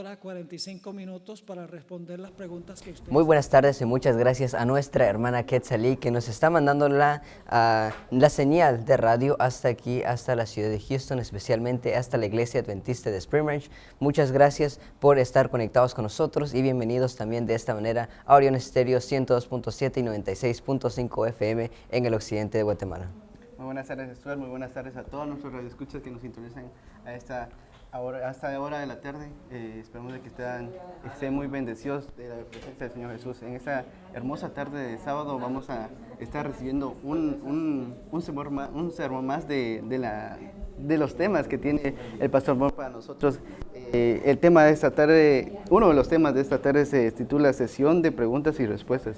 hora 45 minutos para responder las preguntas que ustedes... Muy buenas tardes y muchas gracias a nuestra hermana Quetzalí que nos está mandando la señal de radio hasta aquí, hasta la ciudad de Houston, especialmente hasta la iglesia adventista de Spring Branch. Muchas gracias por estar conectados con nosotros y bienvenidos también de esta manera a Orión Estéreo 102.7 y 96.5 FM en el occidente de Guatemala. Muy buenas tardes, Stuart. Muy buenas tardes a todos nuestros radioescuchas que nos sintonizan a esta hora de la tarde. Esperamos de que estén muy bendecidos de la presencia del Señor Jesús. En esta hermosa tarde de sábado vamos a estar recibiendo un sermón más de los temas que tiene el Pastor Moore para nosotros. El tema de esta tarde, uno de los temas de esta tarde se titula Sesión de Preguntas y Respuestas.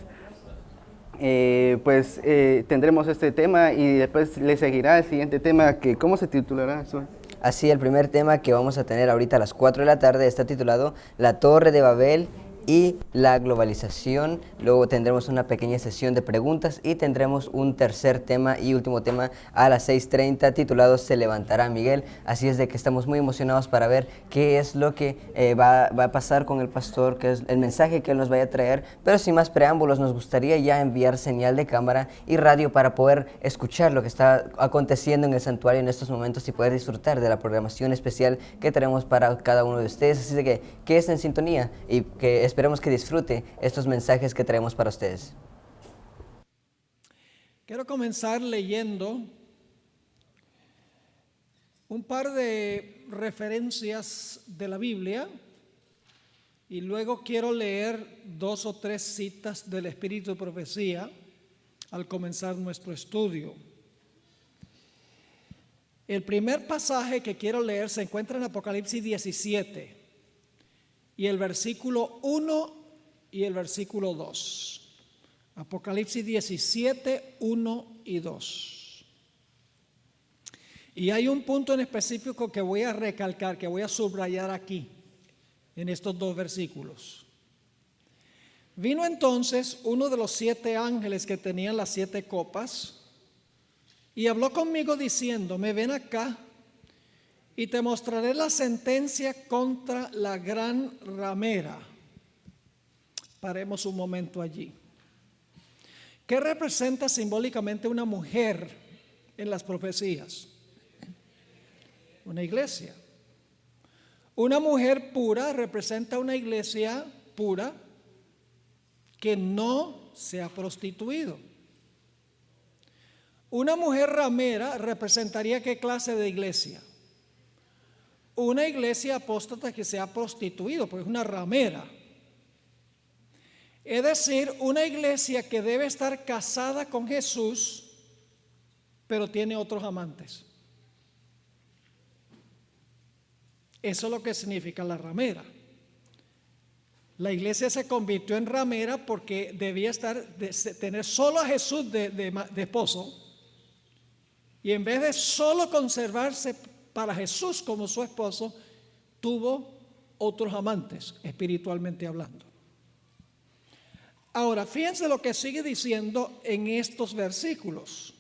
Tendremos este tema y después le seguirá el siguiente tema que ¿cómo se titulará eso? Así, el primer tema que vamos a tener ahorita a las 4 de la tarde está titulado La Torre de Babel y la globalización. Luego tendremos una pequeña sesión de preguntas y tendremos un tercer tema y último tema a las 6:30 titulado Se levantará Miguel. Así es de que estamos muy emocionados para ver qué es lo que va a pasar con el pastor, qué es el mensaje que él nos vaya a traer. Pero sin más preámbulos, nos gustaría ya enviar señal de cámara y radio para poder escuchar lo que está aconteciendo en el santuario en estos momentos y poder disfrutar de la programación especial que tenemos para cada uno de ustedes. Así de que quédense en sintonía y que esperemos que disfrute estos mensajes que traemos para ustedes. Quiero comenzar leyendo un par de referencias de la Biblia y luego quiero leer 2 o 3 citas del Espíritu de Profecía al comenzar nuestro estudio. El primer pasaje que quiero leer se encuentra en Apocalipsis 17 y el versículo 1 y el versículo 2. Apocalipsis 17, 1 y 2. Y hay un punto en específico que voy a recalcar, que voy a subrayar aquí, en estos 2 versículos. Vino entonces uno de los 7 ángeles que tenían las 7 copas y habló conmigo diciéndome, ven acá y te mostraré la sentencia contra la gran ramera. Paremos un momento allí. ¿Qué representa simbólicamente una mujer en las profecías? Una iglesia. Una mujer pura representa una iglesia pura que no se ha prostituido. Una mujer ramera representaría ¿qué clase de iglesia? Una iglesia apóstata que se ha prostituido, porque es una ramera. Es decir, una iglesia que debe estar casada con Jesús, pero tiene otros amantes. Eso es lo que significa la ramera. La iglesia se convirtió en ramera porque debía tener solo a Jesús de esposo, y en vez de solo conservarse para Jesús como su esposo, tuvo otros amantes, espiritualmente hablando. Ahora, fíjense lo que sigue diciendo en estos versículos.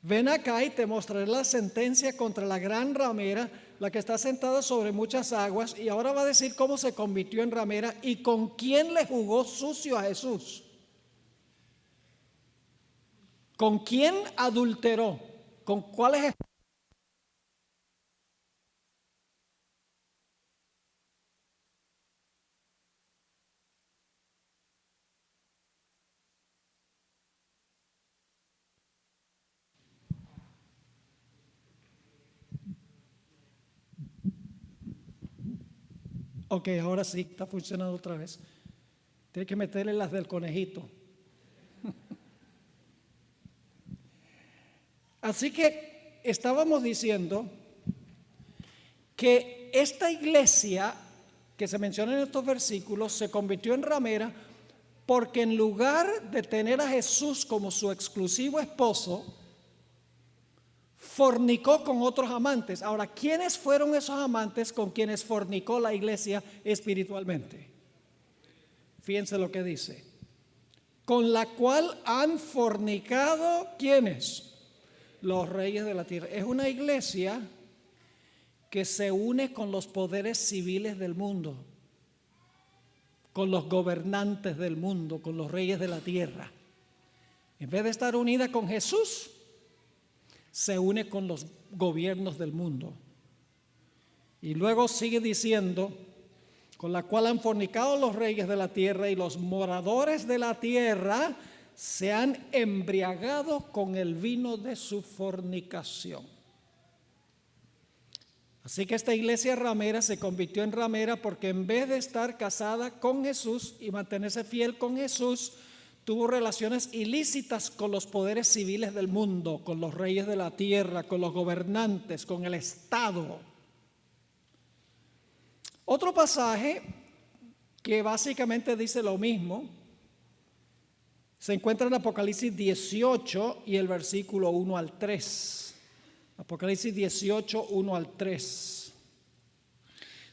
Ven acá y te mostraré la sentencia contra la gran ramera, la que está sentada sobre muchas aguas, y ahora va a decir cómo se convirtió en ramera y con quién le jugó sucio a Jesús. ¿Con quién adulteró? ¿Con cuáles? Ok, ahora sí, está funcionando otra vez. Tiene que meterle las del conejito. Así que estábamos diciendo que esta iglesia que se menciona en estos versículos se convirtió en ramera porque en lugar de tener a Jesús como su exclusivo esposo, fornicó con otros amantes. Ahora, ¿quiénes fueron esos amantes con quienes fornicó la iglesia espiritualmente? Fíjense lo que dice. Con la cual han fornicado, ¿quiénes? Los reyes de la tierra. Es una iglesia que se une con los poderes civiles del mundo, con los gobernantes del mundo, con los reyes de la tierra. En vez de estar unida con Jesús, se une con los gobiernos del mundo. Y luego sigue diciendo, con la cual han fornicado los reyes de la tierra y los moradores de la tierra se han embriagado con el vino de su fornicación. Así que esta iglesia ramera se convirtió en ramera porque en vez de estar casada con Jesús y mantenerse fiel con Jesús, tuvo relaciones ilícitas con los poderes civiles del mundo, con los reyes de la tierra, con los gobernantes, con el Estado. Otro pasaje que básicamente dice lo mismo se encuentra en Apocalipsis 18 y el versículo 1 al 3. Apocalipsis 18, 1 al 3.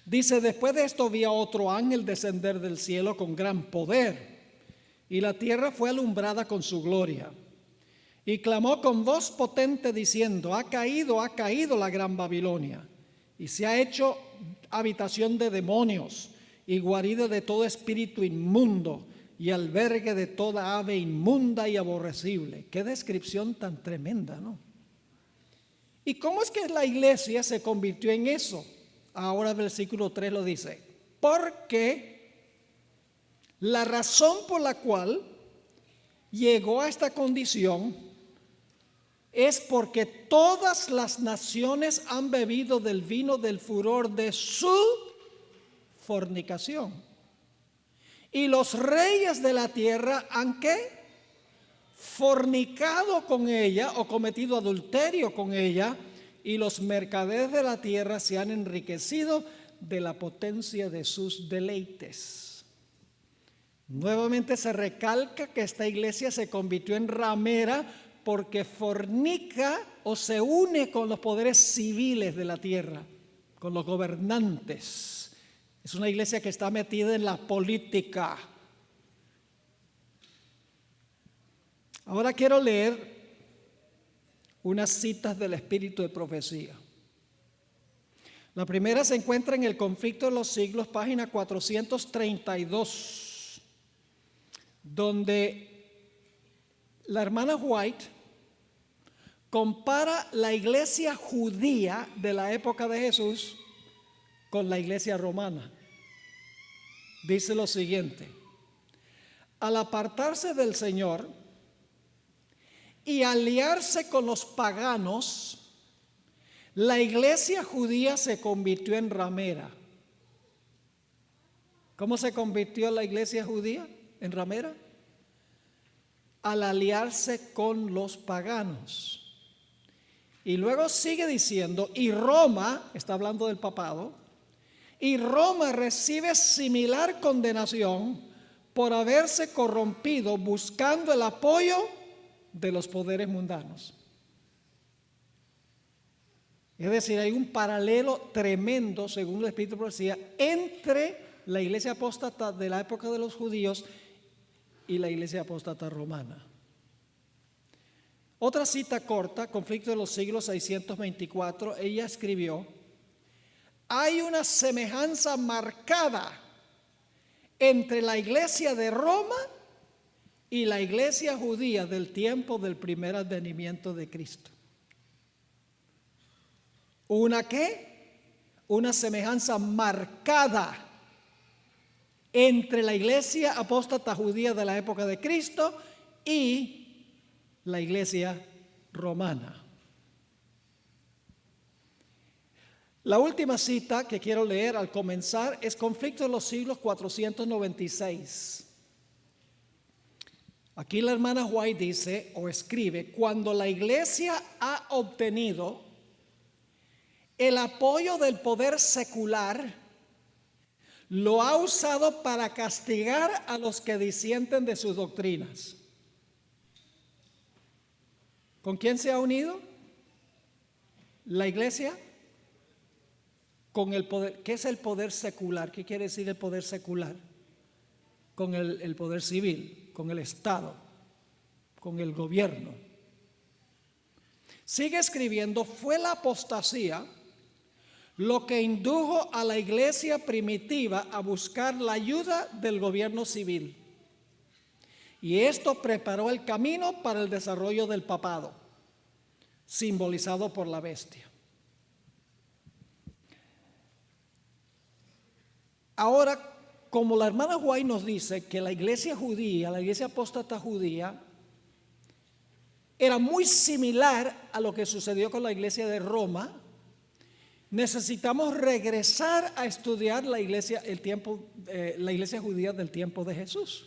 Dice: después de esto vi a otro ángel descender del cielo con gran poder, y la tierra fue alumbrada con su gloria. Y clamó con voz potente diciendo: ha caído la gran Babilonia, y se ha hecho habitación de demonios, y guarida de todo espíritu inmundo, y albergue de toda ave inmunda y aborrecible. Qué descripción tan tremenda, ¿no? ¿Y cómo es que la iglesia se convirtió en eso? Ahora el versículo 3 lo dice: porque la razón por la cual llegó a esta condición es porque todas las naciones han bebido del vino del furor de su fornicación. Y los reyes de la tierra han ¿qué? Fornicado con ella o cometido adulterio con ella, y los mercaderes de la tierra se han enriquecido de la potencia de sus deleites. Nuevamente se recalca que esta iglesia se convirtió en ramera porque fornica o se une con los poderes civiles de la tierra, con los gobernantes. Es una iglesia que está metida en la política. Ahora quiero leer unas citas del espíritu de profecía. La primera se encuentra en el Conflicto de los Siglos, página 432, donde la hermana White compara la iglesia judía de la época de Jesús con la iglesia romana. Dice lo siguiente: al apartarse del Señor y aliarse con los paganos, la iglesia judía se convirtió en ramera. ¿Cómo se convirtió la iglesia judía en ramera? Al aliarse con los paganos. Y luego sigue diciendo: y Roma, está hablando del papado, y Roma recibe similar condenación por haberse corrompido buscando el apoyo de los poderes mundanos. Es decir, hay un paralelo tremendo, según el Espíritu de Profecía, entre la iglesia apóstata de la época de los judíos y la iglesia apóstata romana. Otra cita corta, Conflicto de los Siglos 624, ella escribió: hay una semejanza marcada entre la iglesia de Roma y la iglesia judía del tiempo del primer advenimiento de Cristo. ¿Una qué? Una semejanza marcada entre la iglesia apóstata judía de la época de Cristo y la iglesia romana. La última cita que quiero leer al comenzar es Conflicto de los Siglos 496. Aquí la hermana White dice o escribe: cuando la iglesia ha obtenido el apoyo del poder secular, lo ha usado para castigar a los que disienten de sus doctrinas. ¿Con quién se ha unido la iglesia? Con el poder. ¿Qué es el poder secular? ¿Qué quiere decir el poder secular? Con el poder civil, con el Estado, con el gobierno. Sigue escribiendo: fue la apostasía lo que indujo a la iglesia primitiva a buscar la ayuda del gobierno civil. Y esto preparó el camino para el desarrollo del papado, simbolizado por la bestia. Ahora, como la hermana White nos dice que la iglesia judía, la iglesia apóstata judía, era muy similar a lo que sucedió con la iglesia de Roma, necesitamos regresar a estudiar la iglesia judía del tiempo de Jesús,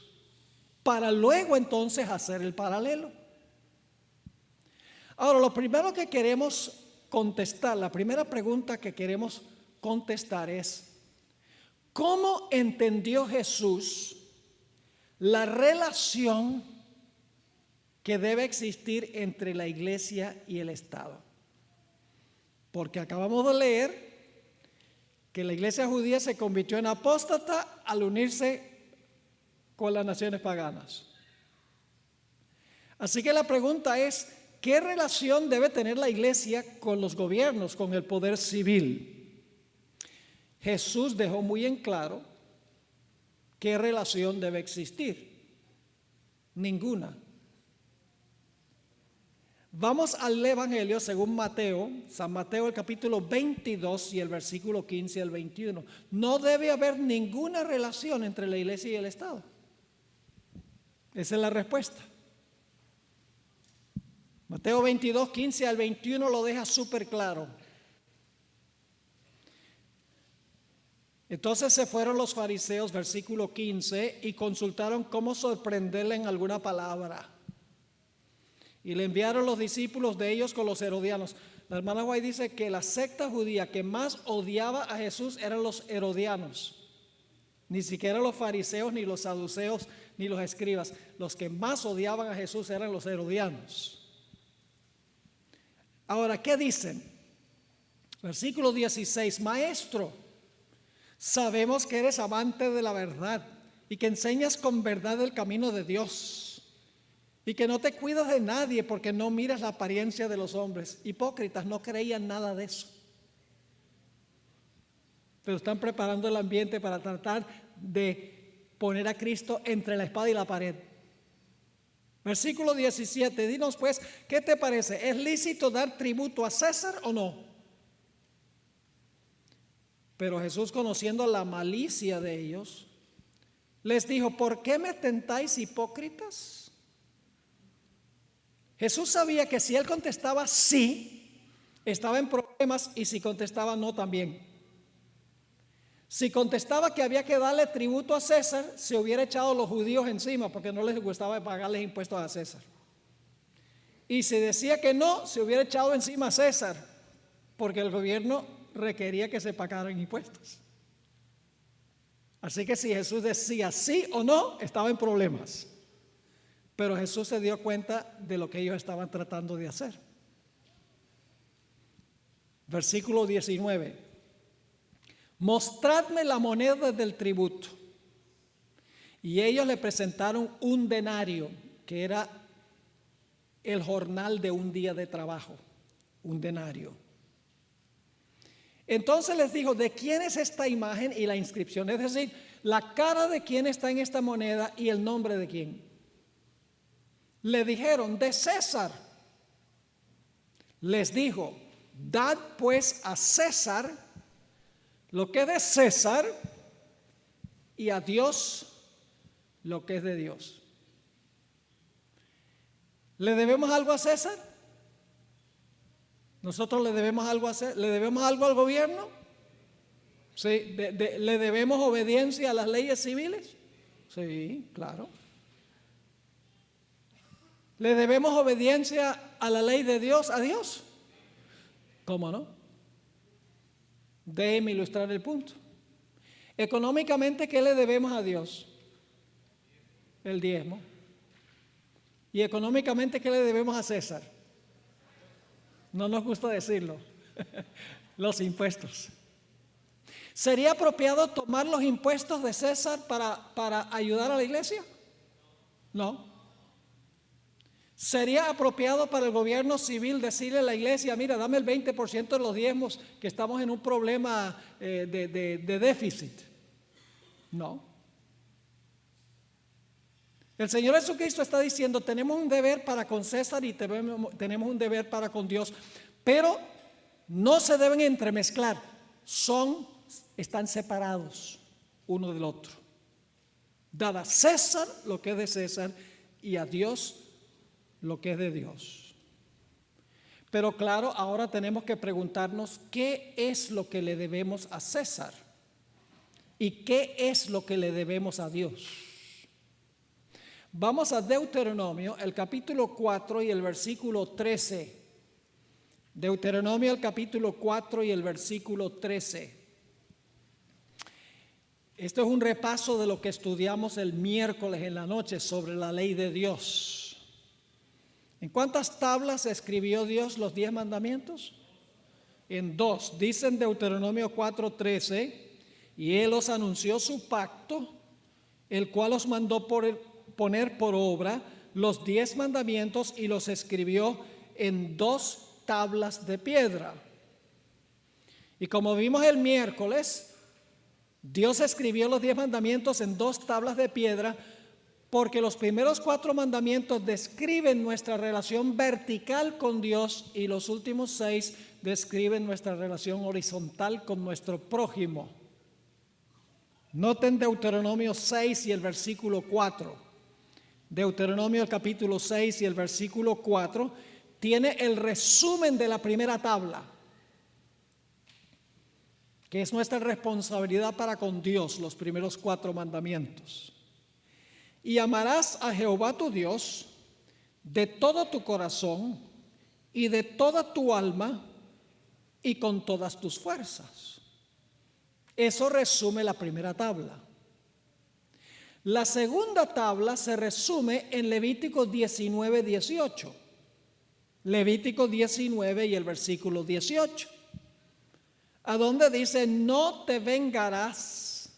para luego entonces hacer el paralelo. Ahora, lo primero que queremos contestar, la primera pregunta que queremos contestar es: ¿cómo entendió Jesús la relación que debe existir entre la iglesia y el Estado? Porque acabamos de leer que la iglesia judía se convirtió en apóstata al unirse con las naciones paganas. Así que la pregunta es: ¿qué relación debe tener la iglesia con los gobiernos, con el poder civil? Jesús dejó muy en claro qué relación debe existir. Ninguna. Vamos al Evangelio según Mateo, San Mateo, el capítulo 22 y el versículo 15 al 21. No debe haber ninguna relación entre la iglesia y el Estado. Esa es la respuesta. Mateo 22, 15 al 21 lo deja súper claro. Entonces se fueron los fariseos, versículo 15, y consultaron cómo sorprenderle en alguna palabra. Y le enviaron los discípulos de ellos con los herodianos. La hermana White dice que la secta judía que más odiaba a Jesús eran los herodianos. Ni siquiera los fariseos, ni los saduceos, ni los escribas. Los que más odiaban a Jesús eran los herodianos. Ahora, ¿qué dicen? Versículo 16: Maestro, sabemos que eres amante de la verdad y que enseñas con verdad el camino de Dios, y que no te cuidas de nadie porque no miras la apariencia de los hombres. Hipócritas, no creían nada de eso, pero están preparando el ambiente para tratar de poner a Cristo entre la espada y la pared. Versículo 17: Dinos pues, ¿qué te parece? ¿Es lícito dar tributo a César o no? Pero Jesús, conociendo la malicia de ellos, les dijo: ¿por qué me tentáis, hipócritas? Jesús sabía que si él contestaba sí, estaba en problemas, y si contestaba no también. Si contestaba que había que darle tributo a César, se hubiera echado los judíos encima porque no les gustaba pagarles impuestos a César. Y si decía que no, se hubiera echado encima a César porque el gobierno requería que se pagaran impuestos. Así que si Jesús decía sí o no, estaba en problemas. Pero Jesús se dio cuenta de lo que ellos estaban tratando de hacer. Versículo 19: Mostradme la moneda del tributo. Y ellos le presentaron un denario, que era el jornal de un día de trabajo, un denario. Entonces les dijo: ¿de quién es esta imagen y la inscripción? Es decir, la cara de quién está en esta moneda y el nombre de quién. Le dijeron: de César. Les dijo: dad pues a César lo que es de César, y a Dios lo que es de Dios. ¿Le debemos algo a César? ¿Nosotros le debemos algo a César? ¿Le debemos algo al gobierno? Sí. ¿Le debemos obediencia a las leyes civiles? Sí, claro. ¿Le debemos obediencia a la ley de Dios, a Dios? ¿Cómo no? Déjeme ilustrar el punto. Económicamente, ¿qué le debemos a Dios? El diezmo. Y económicamente, ¿qué le debemos a César? No nos gusta decirlo. Los impuestos. ¿Sería apropiado tomar los impuestos de César para ayudar a la iglesia? No. ¿Sería apropiado para el gobierno civil decirle a la iglesia, mira, dame el 20% de los diezmos, que estamos en un problema de déficit? No. El Señor Jesucristo está diciendo, tenemos un deber para con César y tenemos un deber para con Dios, pero no se deben entremezclar, están separados uno del otro. Dad a César lo que es de César y a Dios lo que es de Dios. Pero claro, ahora tenemos que preguntarnos qué es lo que le debemos a César y qué es lo que le debemos a Dios. Vamos a Deuteronomio, el capítulo 4 y el versículo 13. Deuteronomio, el capítulo 4 y el versículo 13. Esto es un repaso de lo que estudiamos el miércoles en la noche sobre la ley de Dios. ¿En cuántas tablas escribió Dios los 10 mandamientos? En 2. Dice en Deuteronomio 4:13, y Él os anunció su pacto, el cual os mandó poner por obra los 10 mandamientos y los escribió en 2 tablas de piedra. Y como vimos el miércoles, Dios escribió los 10 mandamientos en 2 tablas de piedra porque los primeros 4 mandamientos describen nuestra relación vertical con Dios y los últimos 6 describen nuestra relación horizontal con nuestro prójimo. Noten Deuteronomio 6 y el versículo 4. Deuteronomio el capítulo 6 y el versículo 4 tiene el resumen de la primera tabla, que es nuestra responsabilidad para con Dios, los primeros 4 mandamientos. Y amarás a Jehová tu Dios de todo tu corazón y de toda tu alma y con todas tus fuerzas. Eso resume la primera tabla. La segunda tabla se resume en Levítico 19:18. Levítico 19 y el versículo 18. A donde dice, no te vengarás,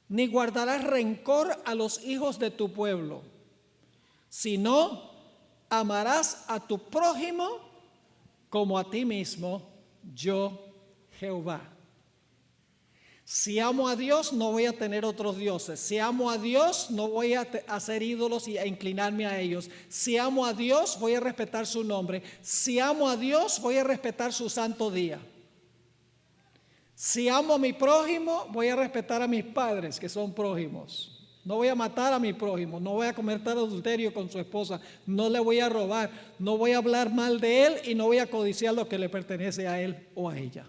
ni guardarás rencor a los hijos de tu pueblo, sino amarás a tu prójimo como a ti mismo, yo Jehová. Si amo a Dios, no voy a tener otros dioses. Si amo a Dios, no voy a hacer ídolos y a inclinarme a ellos. Si amo a Dios, voy a respetar su nombre. Si amo a Dios, voy a respetar su santo día. Si amo a mi prójimo, voy a respetar a mis padres, que son prójimos. No voy a matar a mi prójimo, no voy a cometer adulterio con su esposa, no le voy a robar, no voy a hablar mal de él y no voy a codiciar lo que le pertenece a él o a ella.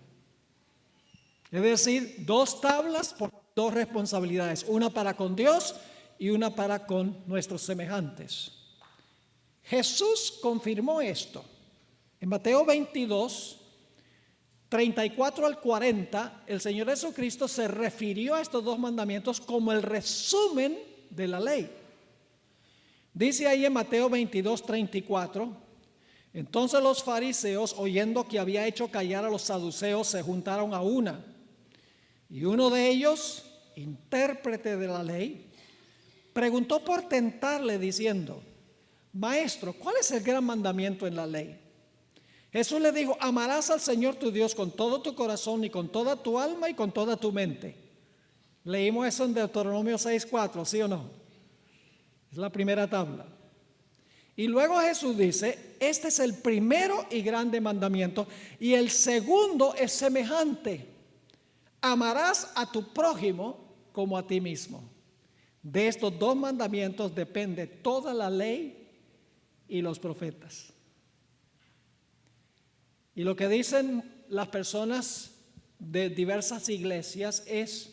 Es decir, 2 tablas por 2 responsabilidades, una para con Dios y una para con nuestros semejantes. Jesús confirmó esto. En Mateo 22, 34 al 40, el Señor Jesucristo se refirió a estos 2 mandamientos como el resumen de la ley. Dice ahí en Mateo 22, 34, entonces los fariseos, oyendo que había hecho callar a los saduceos, se juntaron a una. Y uno de ellos, intérprete de la ley, preguntó por tentarle diciendo, Maestro, ¿cuál es el gran mandamiento en la ley? Jesús le dijo, amarás al Señor tu Dios con todo tu corazón y con toda tu alma y con toda tu mente. Leímos eso en Deuteronomio 6:4, ¿sí o no? Es la primera tabla. Y luego Jesús dice, este es el primero y grande mandamiento y el segundo es semejante. Amarás a tu prójimo como a ti mismo. De estos 2 mandamientos depende toda la ley y los profetas. Y lo que dicen las personas de diversas iglesias es,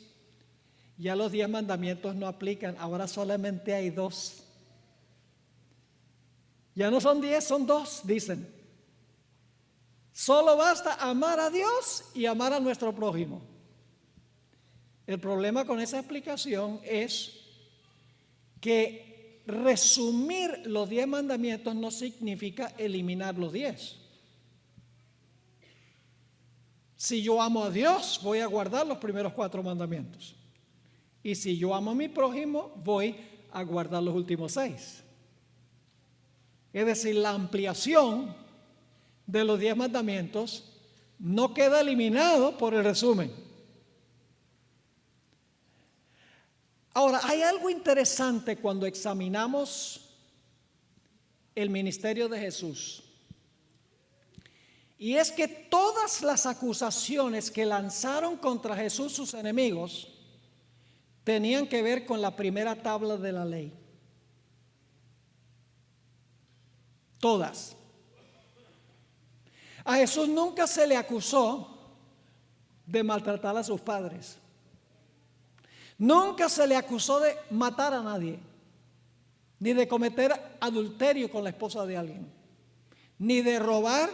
ya los 10 mandamientos no aplican, ahora solamente hay 2. Ya no son 10, son 2, dicen. Solo basta amar a Dios y amar a nuestro prójimo. El problema con esa explicación es que resumir los 10 mandamientos no significa eliminar los 10. Si yo amo a Dios, voy a guardar los primeros 4 mandamientos. Y si yo amo a mi prójimo, voy a guardar los últimos 6. es decir, la ampliación de los 10 mandamientos, no queda eliminado por el resumen. Ahora, hay algo interesante cuando examinamos el ministerio de Jesús. Y es que todas las acusaciones que lanzaron contra Jesús sus enemigos tenían que ver con la primera tabla de la ley. Todas. A Jesús nunca se le acusó de maltratar a sus padres. Nunca se le acusó de matar a nadie, ni de cometer adulterio con la esposa de alguien, ni de robar,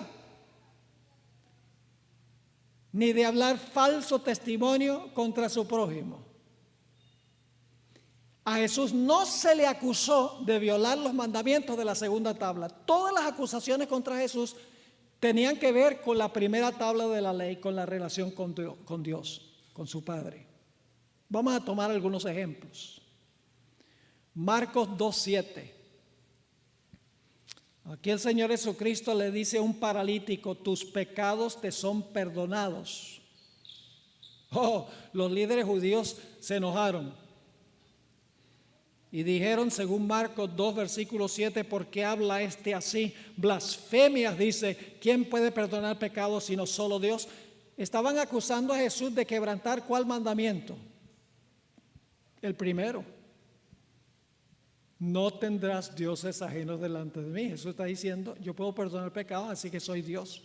ni de hablar falso testimonio contra su prójimo. A Jesús no se le acusó de violar los mandamientos de la segunda tabla. Todas las acusaciones contra Jesús tenían que ver con la primera tabla de la ley, con la relación con Dios, con su Padre. Vamos a tomar algunos ejemplos. Marcos 2:7. Aquí el Señor Jesucristo le dice a un paralítico: tus pecados te son perdonados. Oh, los líderes judíos se enojaron y dijeron, según Marcos 2, versículo 7, ¿por qué habla este así? Blasfemias, dice, ¿quién puede perdonar pecados sino solo Dios? Estaban acusando a Jesús de quebrantar ¿cuál mandamiento? El primero. No tendrás dioses ajenos delante de mí. Jesús está diciendo, yo puedo perdonar pecados, así que soy Dios.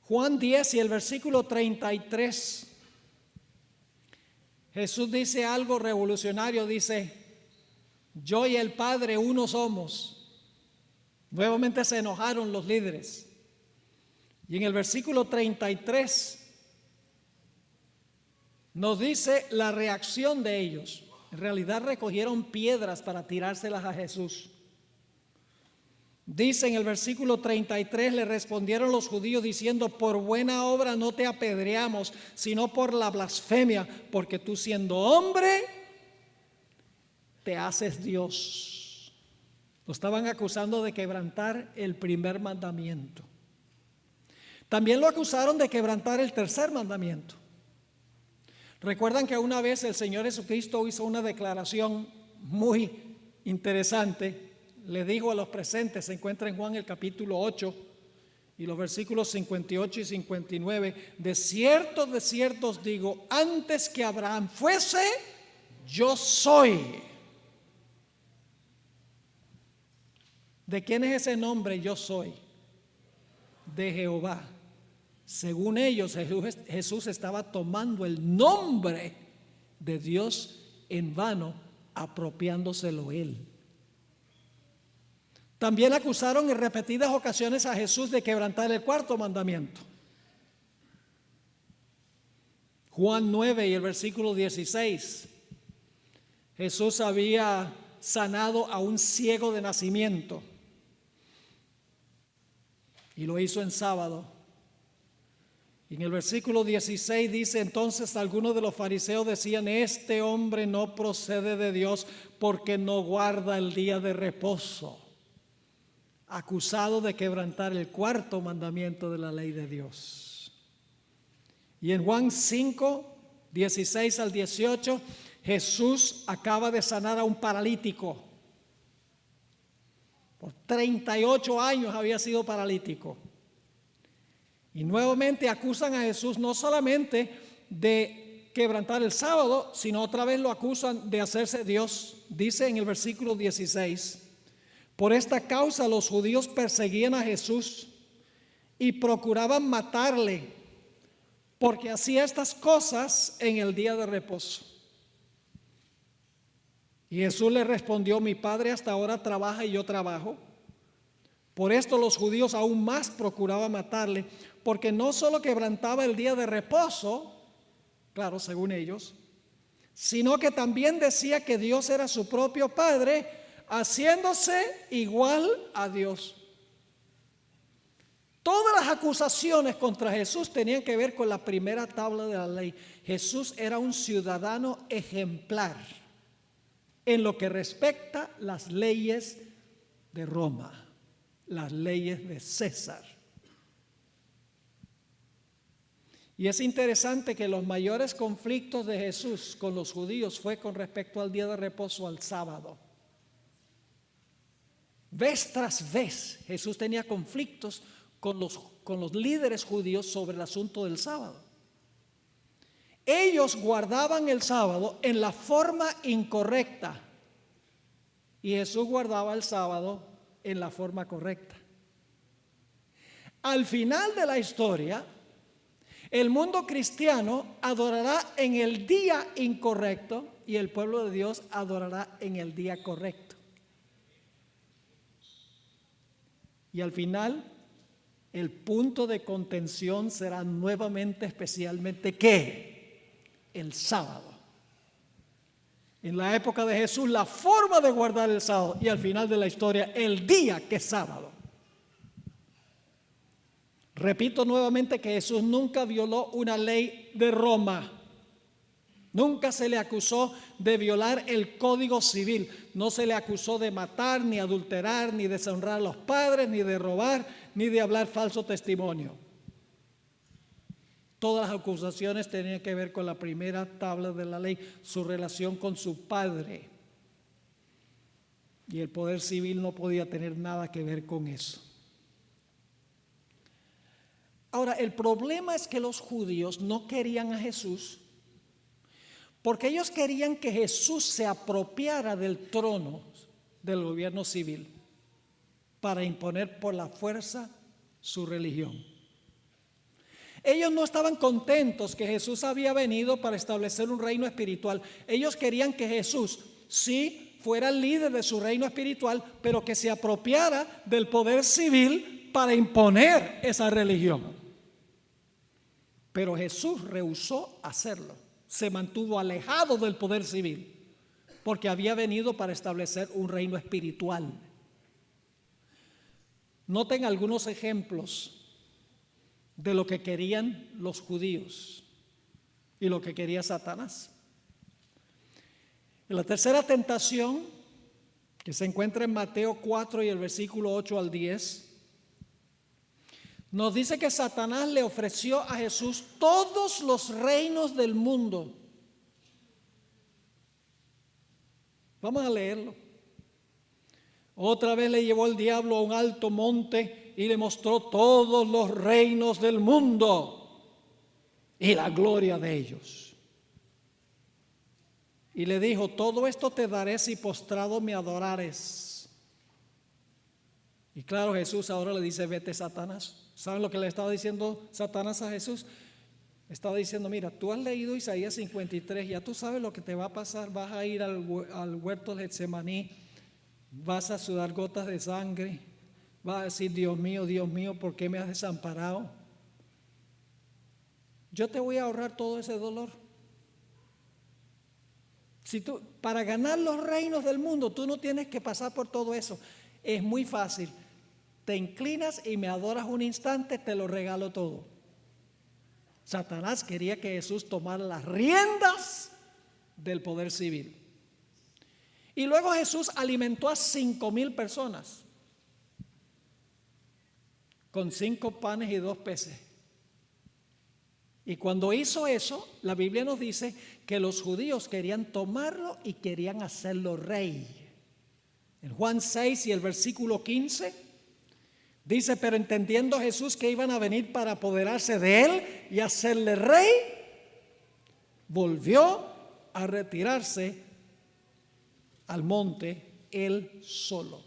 Juan 10 y el versículo 33. Jesús dice algo revolucionario, dice, yo y el Padre uno somos. Nuevamente se enojaron los líderes. Y en el versículo 33 nos dice la reacción de ellos. En realidad recogieron piedras para tirárselas a Jesús. Dice en el versículo 33, le respondieron los judíos diciendo, por buena obra no te apedreamos, sino por la blasfemia, porque tú siendo hombre, te haces Dios. Lo estaban acusando de quebrantar el primer mandamiento. También lo acusaron de quebrantar el tercer mandamiento. Recuerdan que una vez el Señor Jesucristo hizo una declaración muy interesante. Le dijo a los presentes, se encuentra en Juan el capítulo 8 y los versículos 58 y 59, de cierto os digo, antes que Abraham fuese, yo soy. ¿De quién es ese nombre yo soy? De Jehová. Según ellos, Jesús estaba tomando el nombre de Dios en vano, apropiándoselo él. También acusaron en repetidas ocasiones a Jesús de quebrantar el cuarto mandamiento. Juan 9 y el versículo 16. Jesús había sanado a un ciego de nacimiento y lo hizo en sábado. Y en el versículo 16 dice, entonces algunos de los fariseos decían, este hombre no procede de Dios porque no guarda el día de reposo. Acusado de quebrantar el cuarto mandamiento de la ley de Dios. Y en Juan 5, 16 al 18, Jesús acaba de sanar a un paralítico. Por 38 años había sido paralítico. Y nuevamente acusan a Jesús no solamente de quebrantar el sábado, sino otra vez lo acusan de hacerse Dios. Dice en el versículo 16, por esta causa los judíos perseguían a Jesús y procuraban matarle, porque hacía estas cosas en el día de reposo. Y Jesús le respondió, mi Padre hasta ahora trabaja y yo trabajo. Por esto los judíos aún más procuraban matarle, porque no solo quebrantaba el día de reposo, claro, según ellos, sino que también decía que Dios era su propio Padre, haciéndose igual a Dios. Todas las acusaciones contra Jesús tenían que ver con la primera tabla de la ley. Jesús era un ciudadano ejemplar en lo que respecta las leyes de Roma, las leyes de César. Y es interesante que los mayores conflictos de Jesús con los judíos fue con respecto al día de reposo, al sábado. Vez tras vez Jesús tenía conflictos con los líderes judíos sobre el asunto del sábado. Ellos guardaban el sábado en la forma incorrecta y Jesús guardaba el sábado en la forma correcta. Al final de la historia, el mundo cristiano adorará en el día incorrecto y el pueblo de Dios adorará en el día correcto. Y al final, el punto de contención será nuevamente, especialmente, ¿qué? El sábado. En la época de Jesús, la forma de guardar el sábado, y al final de la historia, el día que es sábado. Repito nuevamente que Jesús nunca violó una ley de Roma. Nunca se le acusó de violar el código civil. No se le acusó de matar, ni adulterar, ni deshonrar a los padres, ni de robar, ni de hablar falso testimonio. Todas las acusaciones tenían que ver con la primera tabla de la ley, su relación con su padre. Y el poder civil no podía tener nada que ver con eso. Ahora, el problema es que los judíos no querían a Jesús porque ellos querían que Jesús se apropiara del trono del gobierno civil para imponer por la fuerza su religión. Ellos no estaban contentos que Jesús había venido para establecer un reino espiritual. Ellos querían que Jesús sí fuera el líder de su reino espiritual, pero que se apropiara del poder civil para imponer esa religión. Pero Jesús rehusó hacerlo. Se mantuvo alejado del poder civil porque había venido para establecer un reino espiritual. Noten algunos ejemplos de lo que querían los judíos y lo que quería Satanás. En la tercera tentación, que se encuentra en Mateo 4 y el versículo 8 al 10, nos dice que Satanás le ofreció a Jesús todos los reinos del mundo. Vamos a leerlo. Otra vez le llevó el diablo a un alto monte y le mostró todos los reinos del mundo y la gloria de ellos. Y le dijo: todo esto te daré si postrado me adorares. Y claro, Jesús ahora le dice: vete, Satanás. ¿Saben lo que le estaba diciendo Satanás a Jesús? Estaba diciendo: mira, tú has leído Isaías 53, ya tú sabes lo que te va a pasar. Vas a ir al huerto de Getsemaní, vas a sudar gotas de sangre, vas a decir: Dios mío, ¿por qué me has desamparado? Yo te voy a ahorrar todo ese dolor. Si tú, para ganar los reinos del mundo, tú no tienes que pasar por todo eso. Es muy fácil. Te inclinas y me adoras un instante, te lo regalo todo. Satanás quería que Jesús tomara las riendas del poder civil. Y luego Jesús alimentó a 5,000 personas con 5 panes y 2 peces. Y cuando hizo eso, la Biblia nos dice que los judíos querían tomarlo y querían hacerlo rey. En Juan 6 y el versículo 15 dice: pero entendiendo Jesús que iban a venir para apoderarse de él y hacerle rey, volvió a retirarse al monte él solo.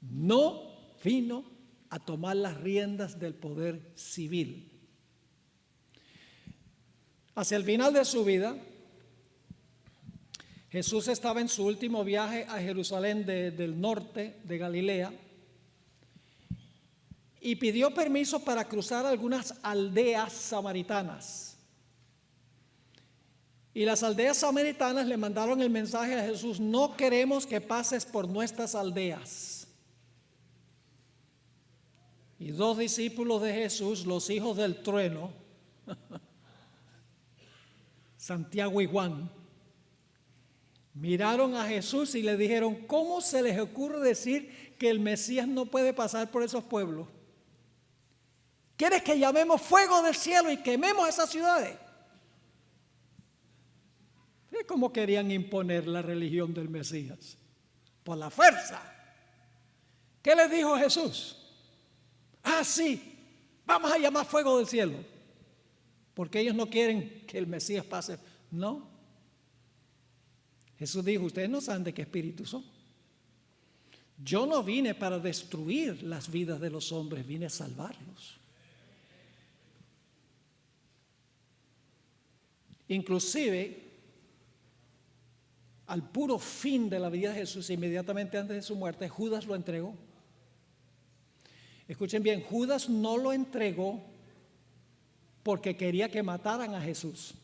No vino a tomar las riendas del poder civil. Hacia el final de su vida, Jesús estaba en su último viaje a Jerusalén del norte de Galilea y pidió permiso para cruzar algunas aldeas samaritanas. Y las aldeas samaritanas le mandaron el mensaje a Jesús: no queremos que pases por nuestras aldeas. Y 2 discípulos de Jesús, los hijos del trueno, Santiago y Juan, Miraron a Jesús y le dijeron, ¿cómo se les ocurre decir que el Mesías no puede pasar por esos pueblos? ¿Quieres que llamemos fuego del cielo y quememos esas ciudades? Es como querían imponer la religión del Mesías, por la fuerza. ¿Qué les dijo Jesús? Ah, sí, vamos a llamar fuego del cielo, porque ellos no quieren que el Mesías pase. No. Jesús dijo, ustedes no saben de qué espíritu son. Yo no vine para destruir las vidas de los hombres, vine a salvarlos. Inclusive, al puro fin de la vida de Jesús, inmediatamente antes de su muerte, Judas lo entregó. Escuchen bien, Judas no lo entregó porque quería que mataran a Jesús.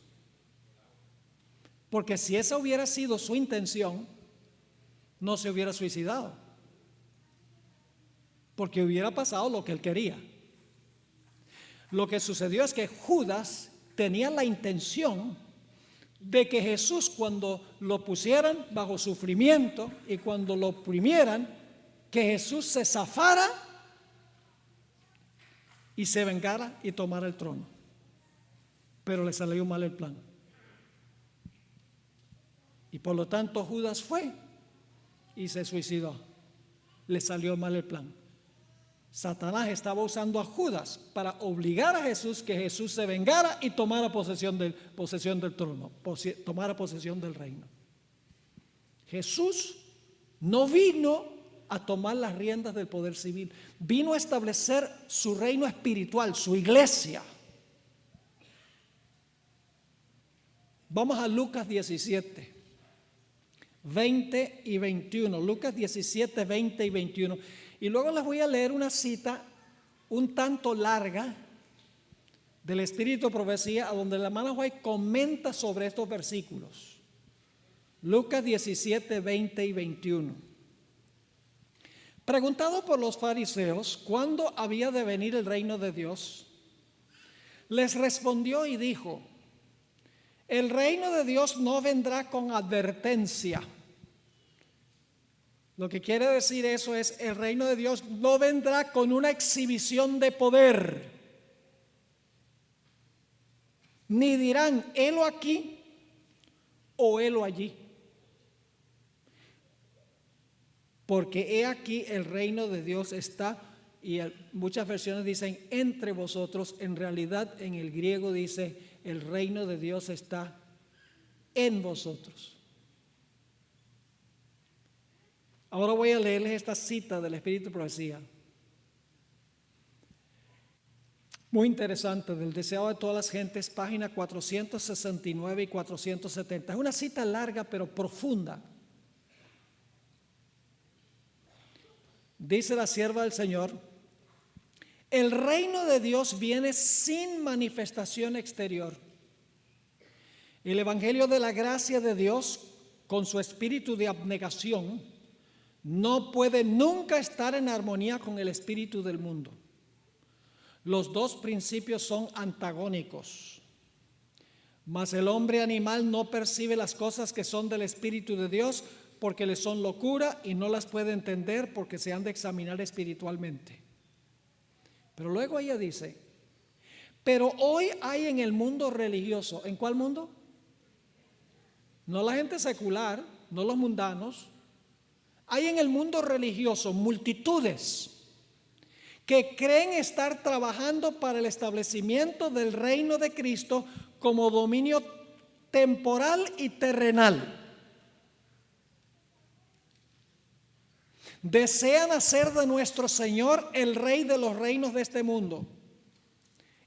Porque si esa hubiera sido su intención, no se hubiera suicidado. Porque hubiera pasado lo que él quería. Lo que sucedió es que Judas tenía la intención de que Jesús, cuando lo pusieran bajo sufrimiento y cuando lo oprimieran, que Jesús se zafara y se vengara y tomara el trono. Pero le salió mal el plan. Y por lo tanto Judas fue y se suicidó. Le salió mal el plan. Satanás estaba usando a Judas para obligar a Jesús que Jesús se vengara y tomara posesión del trono, tomara posesión del reino. Jesús no vino a tomar las riendas del poder civil, vino a establecer su reino espiritual, su iglesia. Vamos a Lucas 17, 20 y 21. Lucas 17, 20 y 21. Y luego les voy a leer una cita un tanto larga del Espíritu de Profecía, a donde la hermana White comenta sobre estos versículos. Lucas 17, 20 y 21. Preguntado por los fariseos cuándo había de venir el reino de Dios, les respondió y dijo: el reino de Dios no vendrá con advertencia. Lo que quiere decir eso es, el reino de Dios no vendrá con una exhibición de poder. Ni dirán, helo aquí o helo allí. Porque he aquí el reino de Dios está, y muchas versiones dicen entre vosotros. En realidad en el griego dice, el reino de Dios está en vosotros. Ahora voy a leerles esta cita del Espíritu de Profecía. Muy interesante, del Deseado de todas las gentes, página 469 y 470. Es una cita larga pero profunda. Dice la sierva del Señor: el reino de Dios viene sin manifestación exterior. El evangelio de la gracia de Dios, con su espíritu de abnegación, no puede nunca estar en armonía con el espíritu del mundo. Los dos principios son antagónicos. Mas el hombre animal no percibe las cosas que son del espíritu de Dios, porque le son locura y no las puede entender, porque se han de examinar espiritualmente. Pero luego ella dice: pero hoy hay en el mundo religioso. ¿En cuál mundo? No la gente secular, no los mundanos. Hay en el mundo religioso multitudes que creen estar trabajando para el establecimiento del reino de Cristo como dominio temporal y terrenal. Desean hacer de nuestro Señor el rey de los reinos de este mundo,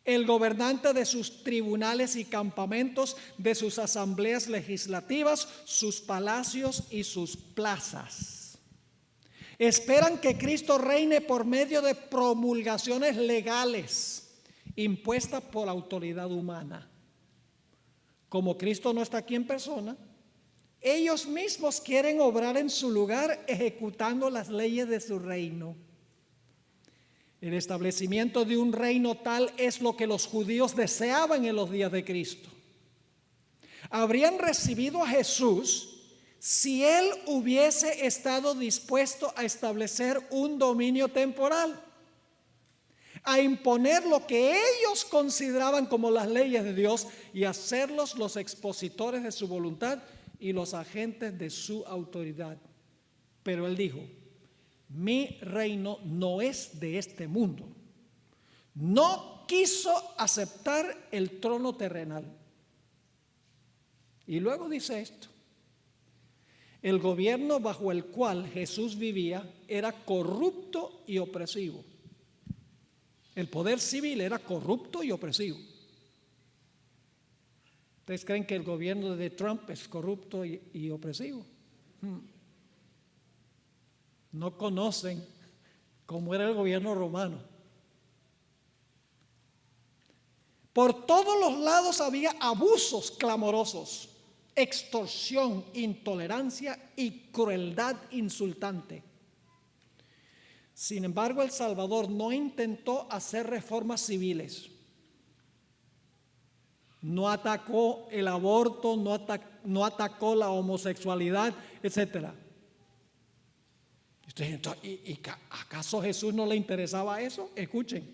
el gobernante de sus tribunales y campamentos, de sus asambleas legislativas, sus palacios y sus plazas. Esperan que Cristo reine por medio de promulgaciones legales impuestas por autoridad humana. Como Cristo no está aquí en persona, ellos mismos quieren obrar en su lugar ejecutando las leyes de su reino. El establecimiento de un reino tal es lo que los judíos deseaban en los días de Cristo. Habrían recibido a Jesús si él hubiese estado dispuesto a establecer un dominio temporal, a imponer lo que ellos consideraban como las leyes de Dios y hacerlos los expositores de su voluntad y los agentes de su autoridad. Pero él dijo: mi reino no es de este mundo. No quiso aceptar el trono terrenal. Y luego dice esto: el gobierno bajo el cual Jesús vivía era corrupto y opresivo. El poder civil era corrupto y opresivo. ¿Ustedes creen que el gobierno de Trump es corrupto y opresivo? No conocen cómo era el gobierno romano. Por todos los lados había abusos clamorosos, extorsión, intolerancia y crueldad insultante. Sin embargo, el Salvador no intentó hacer reformas civiles. No atacó el aborto, no atacó la homosexualidad, etc. ¿Y acaso Jesús no le interesaba eso? Escuchen.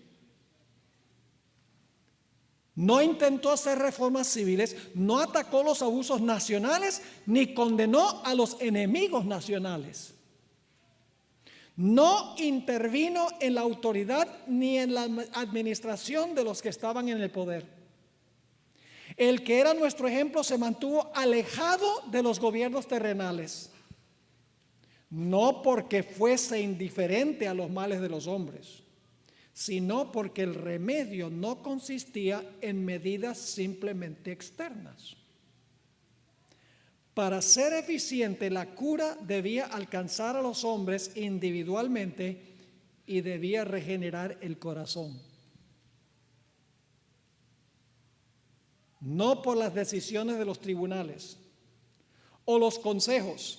No intentó hacer reformas civiles, no atacó los abusos nacionales, ni condenó a los enemigos nacionales. No intervino en la autoridad ni en la administración de los que estaban en el poder. El que era nuestro ejemplo se mantuvo alejado de los gobiernos terrenales, no porque fuese indiferente a los males de los hombres, sino porque el remedio no consistía en medidas simplemente externas. Para ser eficiente, la cura debía alcanzar a los hombres individualmente y debía regenerar el corazón. No por las decisiones de los tribunales, o los consejos,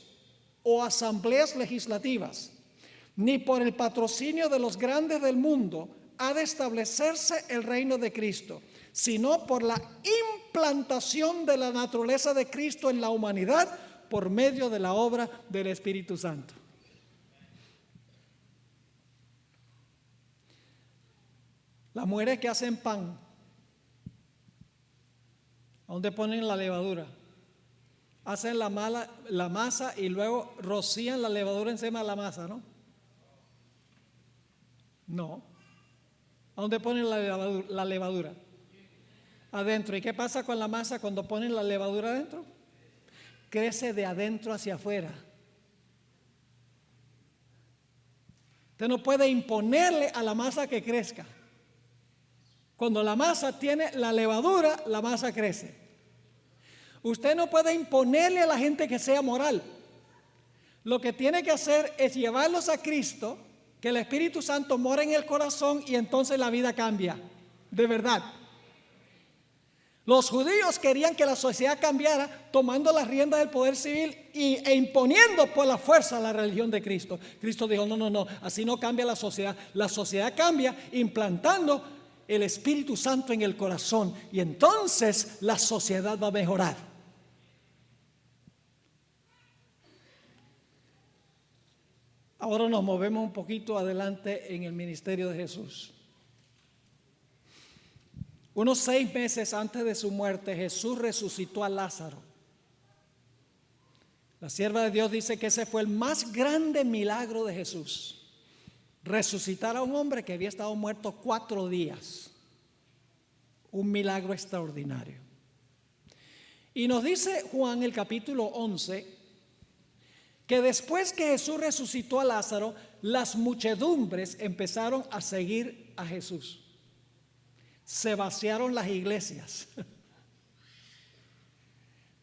o asambleas legislativas, ni por el patrocinio de los grandes del mundo ha de establecerse el reino de Cristo, sino por la implantación de la naturaleza de Cristo en la humanidad por medio de la obra del Espíritu Santo. Las mujeres que hacen pan, ¿a dónde ponen la levadura? Hacen la masa y luego rocían la levadura encima de la masa, ¿no? No. ¿A dónde ponen la levadura? Adentro. ¿Y qué pasa con la masa cuando ponen la levadura adentro? Crece de adentro hacia afuera. Usted no puede imponerle a la masa que crezca. Cuando la masa tiene la levadura, la masa crece. Usted no puede imponerle a la gente que sea moral. Lo que tiene que hacer es llevarlos a Cristo, que el Espíritu Santo mora en el corazón y entonces la vida cambia. De verdad. Los judíos querían que la sociedad cambiara tomando las riendas del poder civil e imponiendo por la fuerza la religión de Cristo. Cristo dijo: no, así no cambia la sociedad. La sociedad cambia implantando el Espíritu Santo en el corazón y entonces la sociedad va a mejorar. Ahora nos movemos un poquito adelante en el ministerio de Jesús. Unos 6 meses antes de su muerte, Jesús resucitó a Lázaro. La sierva de Dios dice que ese fue el más grande milagro de Jesús. Resucitar a un hombre que había estado muerto 4 días. Un milagro extraordinario. Y nos dice Juan, el capítulo 11, que después que Jesús resucitó a Lázaro, las muchedumbres empezaron a seguir a Jesús. Se vaciaron las iglesias.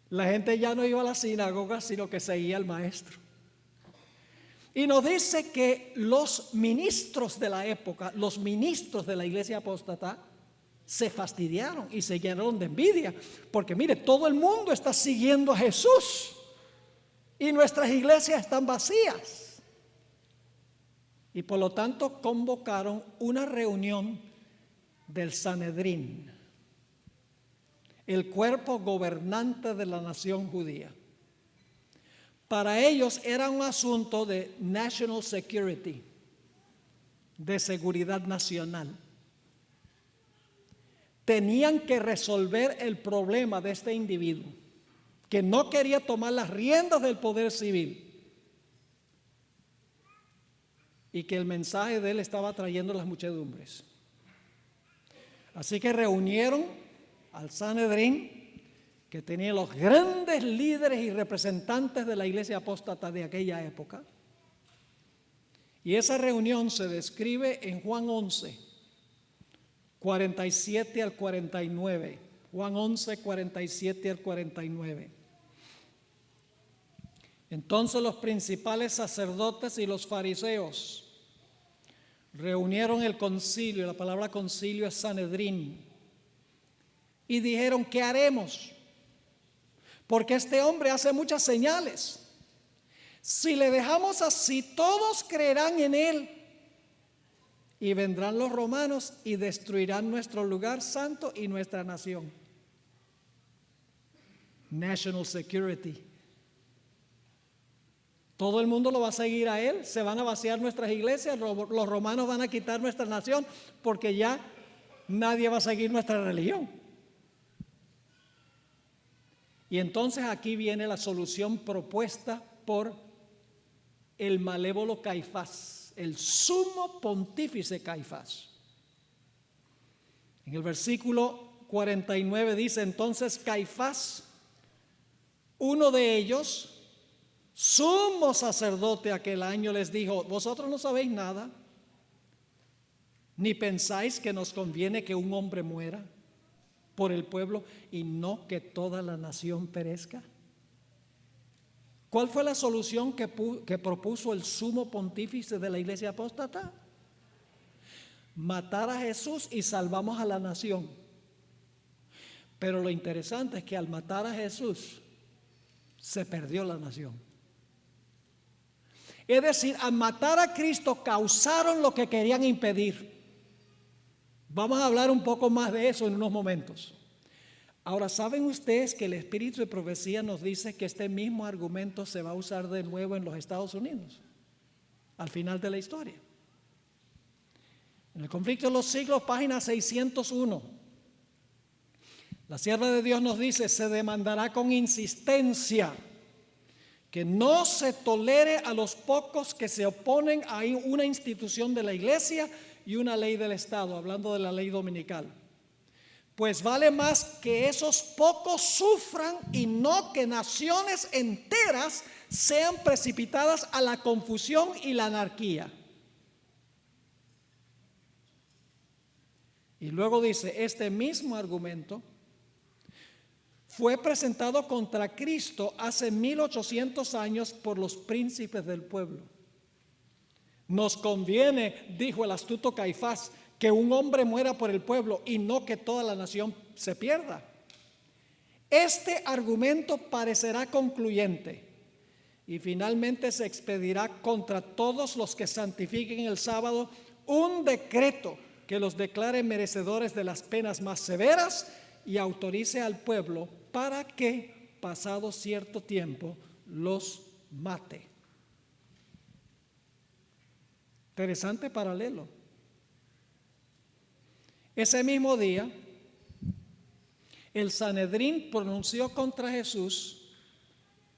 La gente ya no iba a la sinagoga, sino que seguía al maestro. Y nos dice que los ministros de la época, los ministros de la iglesia apóstata, se fastidiaron y se llenaron de envidia. Porque mire, todo el mundo está siguiendo a Jesús y nuestras iglesias están vacías. Y por lo tanto convocaron una reunión del Sanedrín, el cuerpo gobernante de la nación judía, Para ellos era un asunto de national security, de seguridad nacional. Tenían que resolver el problema de este individuo, que no quería tomar las riendas del poder civil, y que el mensaje de él estaba trayendo las muchedumbres. Así que reunieron al Sanedrín, que tenía los grandes líderes y representantes de la iglesia apóstata de aquella época. Y esa reunión se describe en Juan 11, 47 al 49. Juan 11, 47 al 49. Entonces los principales sacerdotes y los fariseos reunieron el concilio, la palabra concilio es Sanedrín, y dijeron: ¿qué haremos? Porque este hombre hace muchas señales. Si le dejamos así, todos creerán en él, y vendrán los romanos y destruirán nuestro lugar santo y nuestra nación. National security. Todo el mundo lo va a seguir a él, se van a vaciar nuestras iglesias, los romanos van a quitar nuestra nación, porque ya nadie va a seguir nuestra religión. Y entonces aquí viene la solución propuesta por el malévolo Caifás, el sumo pontífice Caifás. En el versículo 49 dice: entonces Caifás, uno de ellos, sumo sacerdote aquel año, les dijo: vosotros no sabéis nada, ni pensáis que nos conviene que un hombre muera por el pueblo y no que toda la nación perezca. ¿Cuál fue la solución que propuso el sumo pontífice de la iglesia apóstata? Matar a Jesús y salvamos a la nación. Pero lo interesante es que al matar a Jesús se perdió la nación. Es decir, al matar a Cristo causaron lo que querían impedir. Vamos a hablar un poco más de eso en unos momentos. Ahora, ¿saben ustedes que el espíritu de profecía nos dice que este mismo argumento se va a usar de nuevo en los Estados Unidos al final de la historia? En el conflicto de los siglos, página 601, la sierva de Dios nos dice: se demandará con insistencia que no se tolere a los pocos que se oponen a una institución de la iglesia y una ley del Estado, hablando de la ley dominical. Pues vale más que esos pocos sufran y no que naciones enteras sean precipitadas a la confusión y la anarquía. Y luego dice: este mismo argumento fue presentado contra Cristo hace 1800 años por los príncipes del pueblo. Nos conviene, dijo el astuto Caifás, que un hombre muera por el pueblo y no que toda la nación se pierda. Este argumento parecerá concluyente y finalmente se expedirá contra todos los que santifiquen el sábado un decreto que los declare merecedores de las penas más severas y autorice al pueblo para que, pasado cierto tiempo, los mate. Interesante paralelo. Ese mismo día, el Sanedrín pronunció contra Jesús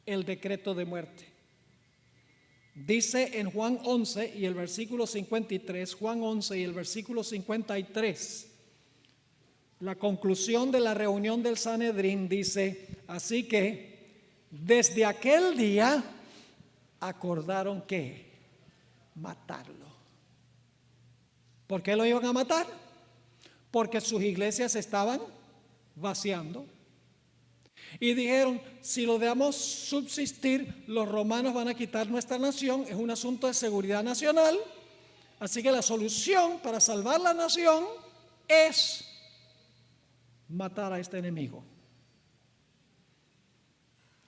el decreto de muerte. Dice en Juan 11 y el versículo 53, Juan 11 y el versículo 53, la conclusión de la reunión del Sanedrín dice: así que desde aquel día acordaron que matarlo. ¿Por qué lo iban a matar? Porque sus iglesias estaban vaciando. Y dijeron: si lo dejamos subsistir, los romanos van a quitar nuestra nación. Es un asunto de seguridad nacional. Así que la solución para salvar la nación es matar a este enemigo.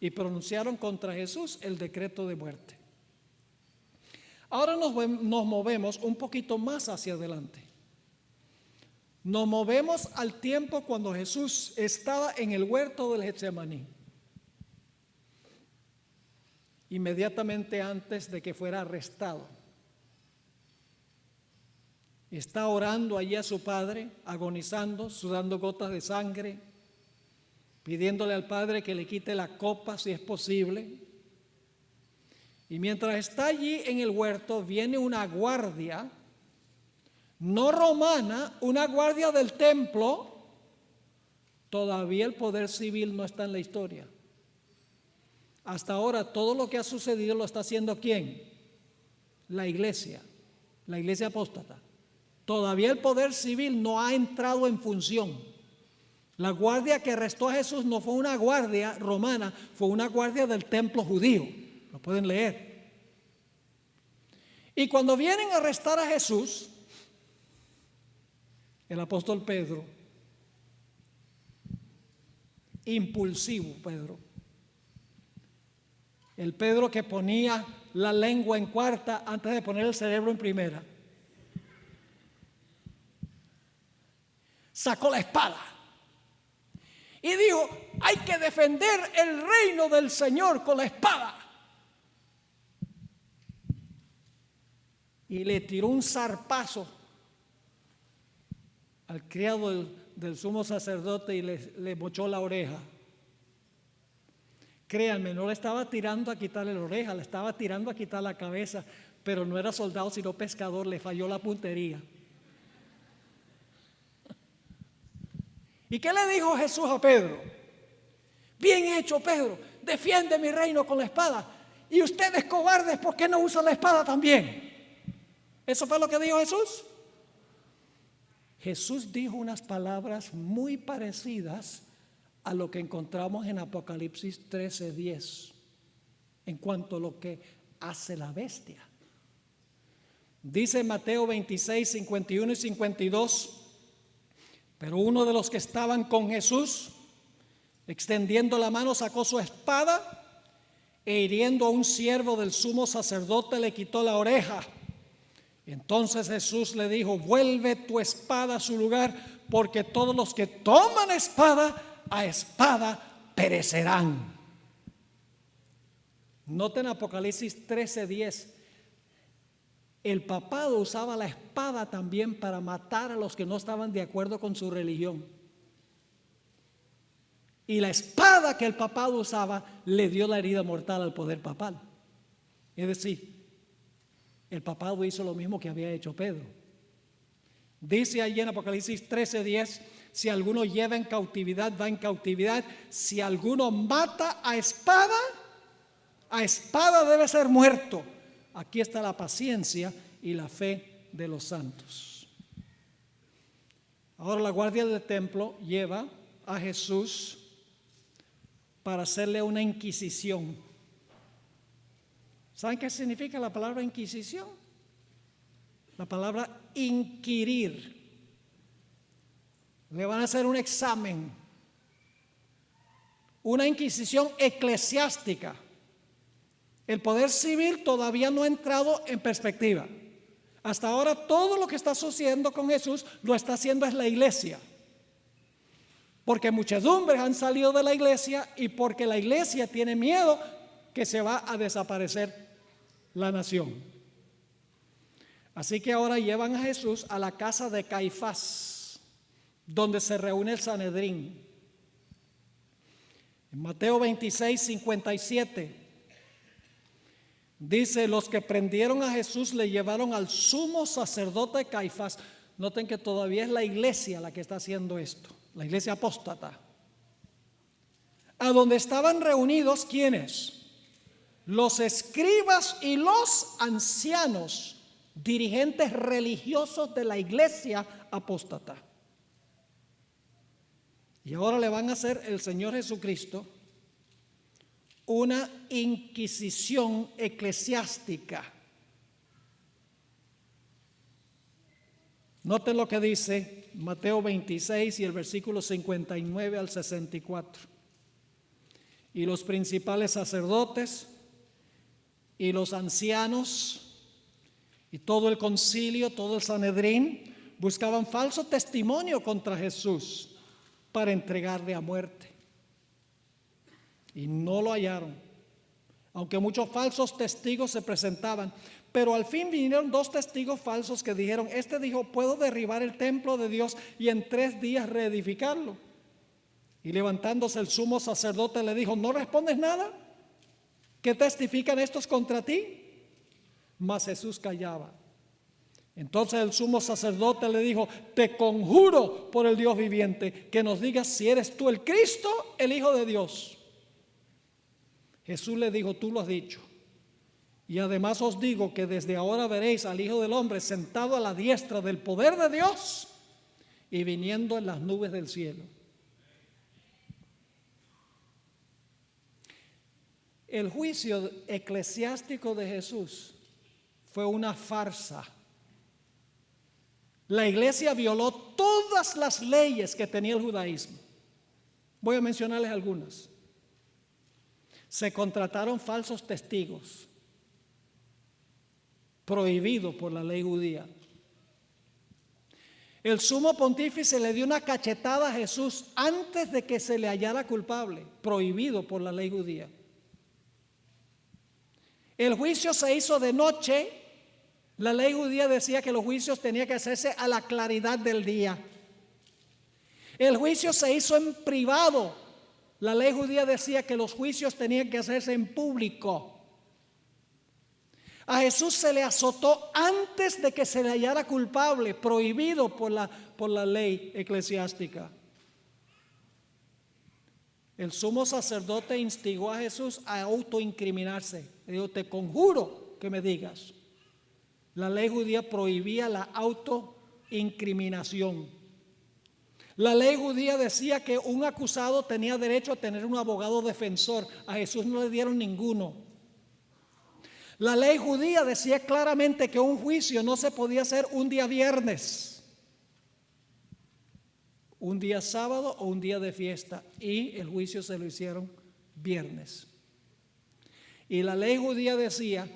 Y pronunciaron contra Jesús el decreto de muerte. Ahora nos movemos un poquito más hacia adelante. Nos movemos al tiempo cuando Jesús estaba en el huerto del Getsemaní. inmediatamente antes de que fuera arrestado. Está orando allí a su padre, agonizando, sudando gotas de sangre, pidiéndole al Padre que le quite la copa si es posible. Y mientras está allí en el huerto, viene una guardia, no romana, una guardia del templo. Todavía el poder civil no está en la historia. Hasta ahora todo lo que ha sucedido lo está haciendo ¿quién? La iglesia apóstata. Todavía el poder civil no ha entrado en función. La guardia que arrestó a Jesús no fue una guardia romana, fue una guardia del templo judío. Lo pueden leer. Y cuando vienen a arrestar a Jesús, el apóstol Pedro, impulsivo Pedro, el Pedro que ponía la lengua en cuarta antes de poner el cerebro en primera, sacó la espada y dijo: hay que defender el reino del Señor con la espada. Y le tiró un zarpazo al criado del sumo sacerdote y le mochó la oreja. Créanme, no le estaba tirando a quitarle la oreja, le estaba tirando a quitar la cabeza, pero no era soldado sino pescador, le falló la puntería. ¿Y qué le dijo Jesús a Pedro? Bien hecho, Pedro, defiende mi reino con la espada. Y ustedes cobardes, ¿por qué no usan la espada también? ¿Eso fue lo que dijo Jesús? Jesús dijo unas palabras muy parecidas a lo que encontramos en Apocalipsis 13:10 en cuanto a lo que hace la bestia. Dice en Mateo 26, 51 y 52: pero uno de los que estaban con Jesús, extendiendo la mano, sacó su espada e hiriendo a un siervo del sumo sacerdote le quitó la oreja. Entonces Jesús le dijo: vuelve tu espada a su lugar, porque todos los que toman espada, a espada perecerán. Noten Apocalipsis 13:10. El papado usaba la espada también para matar a los que no estaban de acuerdo con su religión. Y la espada que el papado usaba le dio la herida mortal al poder papal. Es decir, el papado hizo lo mismo que había hecho Pedro. Dice allí en Apocalipsis 13:10: si alguno lleva en cautividad, va en cautividad. Si alguno mata a espada debe ser muerto. Aquí está la paciencia y la fe de los santos. Ahora la guardia del templo lleva a Jesús para hacerle una inquisición. ¿Saben qué significa la palabra inquisición? La palabra inquirir. Le van a hacer un examen, una inquisición eclesiástica. El poder civil todavía no ha entrado en perspectiva. Hasta ahora todo lo que está sucediendo con Jesús lo está haciendo es la iglesia. Porque muchedumbres han salido de la iglesia y porque la iglesia tiene miedo que se va a desaparecer la nación. Así que ahora llevan a Jesús a la casa de Caifás, donde se reúne el Sanedrín. En Mateo 26, 57 dice: los que prendieron a Jesús le llevaron al sumo sacerdote Caifás. Noten que todavía es la iglesia la que está haciendo esto, la iglesia apóstata. A donde estaban reunidos, ¿quiénes? Los escribas y los ancianos, dirigentes religiosos de la iglesia apóstata. Y ahora le van a hacer el Señor Jesucristo una inquisición eclesiástica. Noten lo que dice Mateo 26 y el versículo 59 al 64. Y los principales sacerdotes y los ancianos y todo el concilio, todo el Sanedrín, buscaban falso testimonio contra Jesús para entregarle a muerte. Y no lo hallaron. aunque muchos falsos testigos se presentaban. Pero al fin vinieron 2 testigos falsos que dijeron, este dijo, puedo derribar el templo de Dios y en 3 días reedificarlo. Y levantándose el sumo sacerdote le dijo, ¿no respondes nada? ¿Qué testifican estos contra ti? Mas Jesús callaba. Entonces el sumo sacerdote le dijo, te conjuro por el Dios viviente, que nos digas si eres tú el Cristo, el Hijo de Dios. Jesús le dijo, tú lo has dicho. Y además os digo que desde ahora veréis al Hijo del Hombre sentado a la diestra del poder de Dios y viniendo en las nubes del cielo. El juicio eclesiástico de Jesús fue una farsa. La iglesia violó todas las leyes que tenía el judaísmo. Voy a mencionarles algunas. Se contrataron falsos testigos, prohibido por la ley judía. El sumo pontífice le dio una cachetada a Jesús antes de que se le hallara culpable, prohibido por la ley judía. El juicio se hizo de noche. La ley judía decía que los juicios tenían que hacerse a la claridad del día. El juicio se hizo en privado. La ley judía decía que los juicios tenían que hacerse en público. A Jesús se le azotó antes de que se le hallara culpable, prohibido por la ley eclesiástica. El sumo sacerdote instigó a Jesús a autoincriminarse. Le dijo, te conjuro que me digas. La ley judía prohibía la autoincriminación. La ley judía decía que un acusado tenía derecho a tener un abogado defensor. A Jesús no le dieron ninguno. La ley judía decía claramente que un juicio no se podía hacer un día viernes, un día sábado o un día de fiesta, y el juicio se lo hicieron viernes. Y la ley judía decía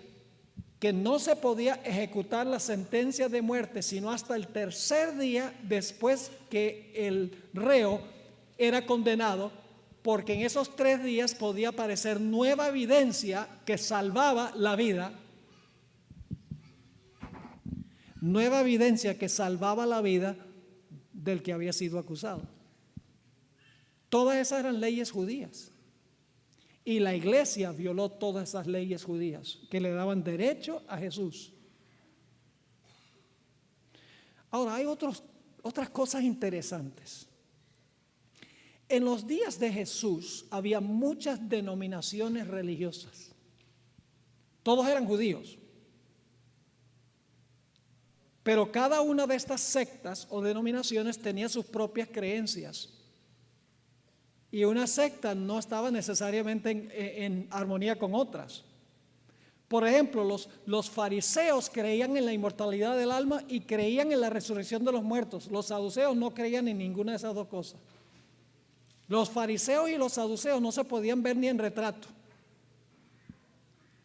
que no se podía ejecutar la sentencia de muerte sino hasta el 3er día después que el reo era condenado, porque en esos 3 días podía aparecer nueva evidencia que salvaba la vida. Nueva evidencia que salvaba la vida del que había sido acusado. Todas esas eran leyes judías. Y la iglesia violó todas esas leyes judías que le daban derecho a Jesús. Ahora, hay otras cosas interesantes. En los días de Jesús había muchas denominaciones religiosas. Todos eran judíos. Pero cada una de estas sectas o denominaciones tenía sus propias creencias. Y una secta no estaba necesariamente en armonía con otras. Por ejemplo, los fariseos creían en la inmortalidad del alma y creían en la resurrección de los muertos. Los saduceos no creían en ninguna de esas dos cosas. Los fariseos y los saduceos no se podían ver ni en retrato.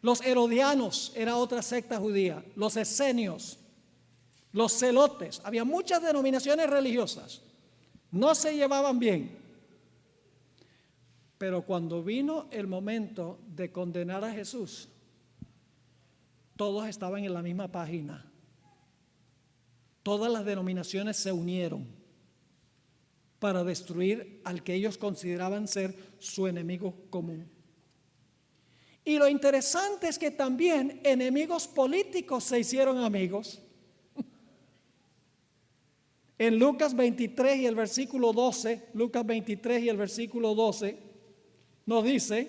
Los herodianos era otra secta judía. Los esenios, los celotes. Había muchas denominaciones religiosas. No se llevaban bien. Pero cuando vino el momento de condenar a Jesús, todos estaban en la misma página. Todas las denominaciones se unieron para destruir al que ellos consideraban ser su enemigo común. Y lo interesante es que también enemigos políticos se hicieron amigos. En Lucas 23 y el versículo 12, Lucas 23 y el versículo 12, nos dice,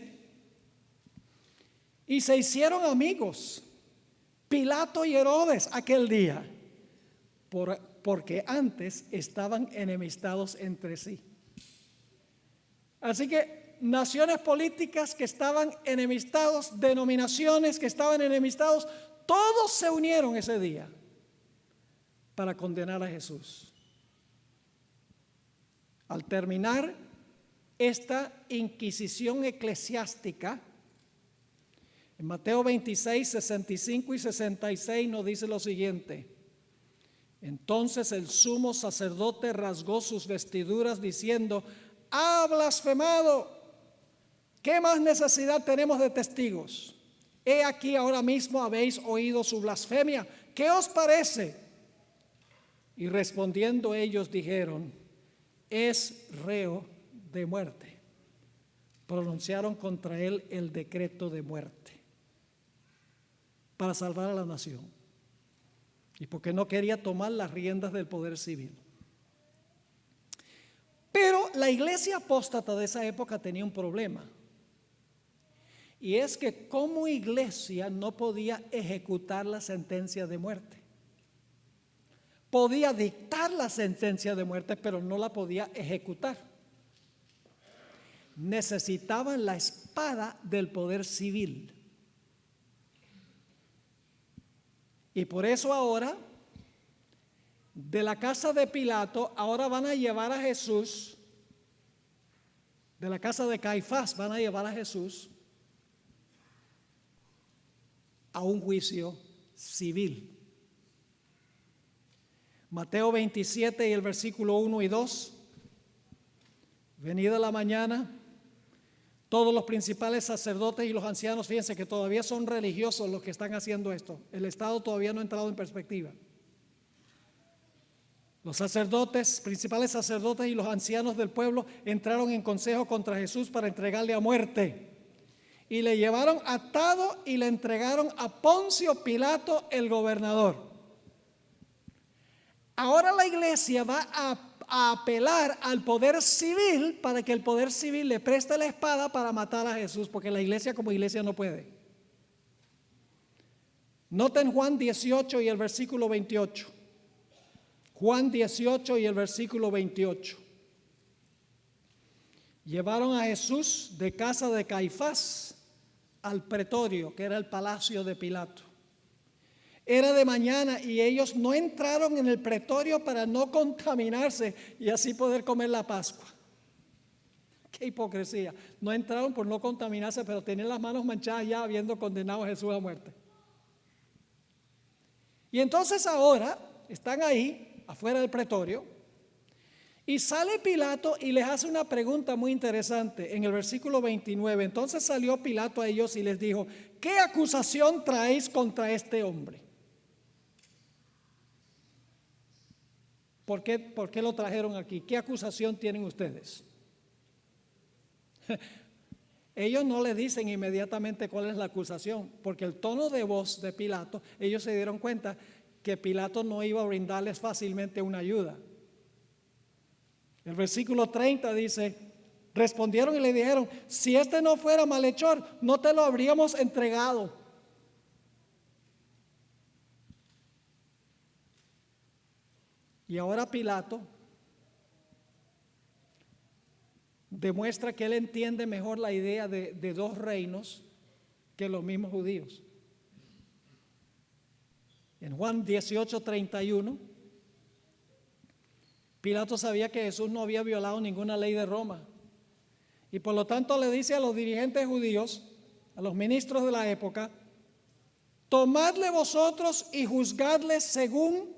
y se hicieron amigos Pilato y Herodes aquel día, porque antes estaban enemistados entre sí. Así que naciones políticas que estaban enemistados, denominaciones que estaban enemistados, todos se unieron ese día para condenar a Jesús. Al terminar esta inquisición eclesiástica, en Mateo 26, 65 y 66 nos dice lo siguiente: entonces el sumo sacerdote rasgó sus vestiduras diciendo, ha blasfemado, ¿qué más necesidad tenemos de testigos? He aquí ahora mismo habéis oído su blasfemia. ¿Qué os parece? Y respondiendo ellos dijeron, es reo de muerte. Pronunciaron contra él el decreto de muerte para salvar a la nación. Y porque no quería tomar las riendas del poder civil. Pero la iglesia apóstata de esa época tenía un problema. Y es que como iglesia no podía ejecutar la sentencia de muerte. Podía dictar la sentencia de muerte, pero no la podía ejecutar. Necesitaban la espada del poder civil. Y por eso ahora, de la casa de Pilato, ahora van a llevar a Jesús, de la casa de Caifás, van a llevar a Jesús a un juicio civil. Mateo 27 y el versículo 1 y 2. Venida la mañana, todos los principales sacerdotes y los ancianos, fíjense que todavía son religiosos los que están haciendo esto. El Estado todavía no ha entrado en perspectiva. Los sacerdotes, principales sacerdotes y los ancianos del pueblo entraron en consejo contra Jesús para entregarle a muerte. Y le llevaron atado y le entregaron a Poncio Pilato, el gobernador. Ahora la iglesia va a apelar al poder civil para que el poder civil le preste la espada para matar a Jesús, porque la iglesia como iglesia no puede. Noten Juan 18 y el versículo 28. Juan 18 y el versículo 28. Llevaron a Jesús de casa de Caifás al pretorio, que era el palacio de Pilato. Era de mañana y ellos no entraron en el pretorio para no contaminarse y así poder comer la Pascua. Qué hipocresía. No entraron por no contaminarse, pero tenían las manos manchadas ya habiendo condenado a Jesús a muerte. Y entonces ahora están ahí, afuera del pretorio, y sale Pilato y les hace una pregunta muy interesante en el versículo 29. Entonces salió Pilato a ellos y les dijo, ¿qué acusación traéis contra este hombre? ¿Por qué lo trajeron aquí? ¿Qué acusación tienen ustedes? Ellos no le dicen inmediatamente cuál es la acusación, porque el tono de voz de Pilato, ellos se dieron cuenta que Pilato no iba a brindarles fácilmente una ayuda. El versículo 30 dice, respondieron y le dijeron, si este no fuera malhechor, no te lo habríamos entregado. Y ahora Pilato demuestra que él entiende mejor la idea de dos reinos que los mismos judíos. En Juan 18:31, Pilato sabía que Jesús no había violado ninguna ley de Roma. Y por lo tanto le dice a los dirigentes judíos, a los ministros de la época, tomadle vosotros y juzgadle según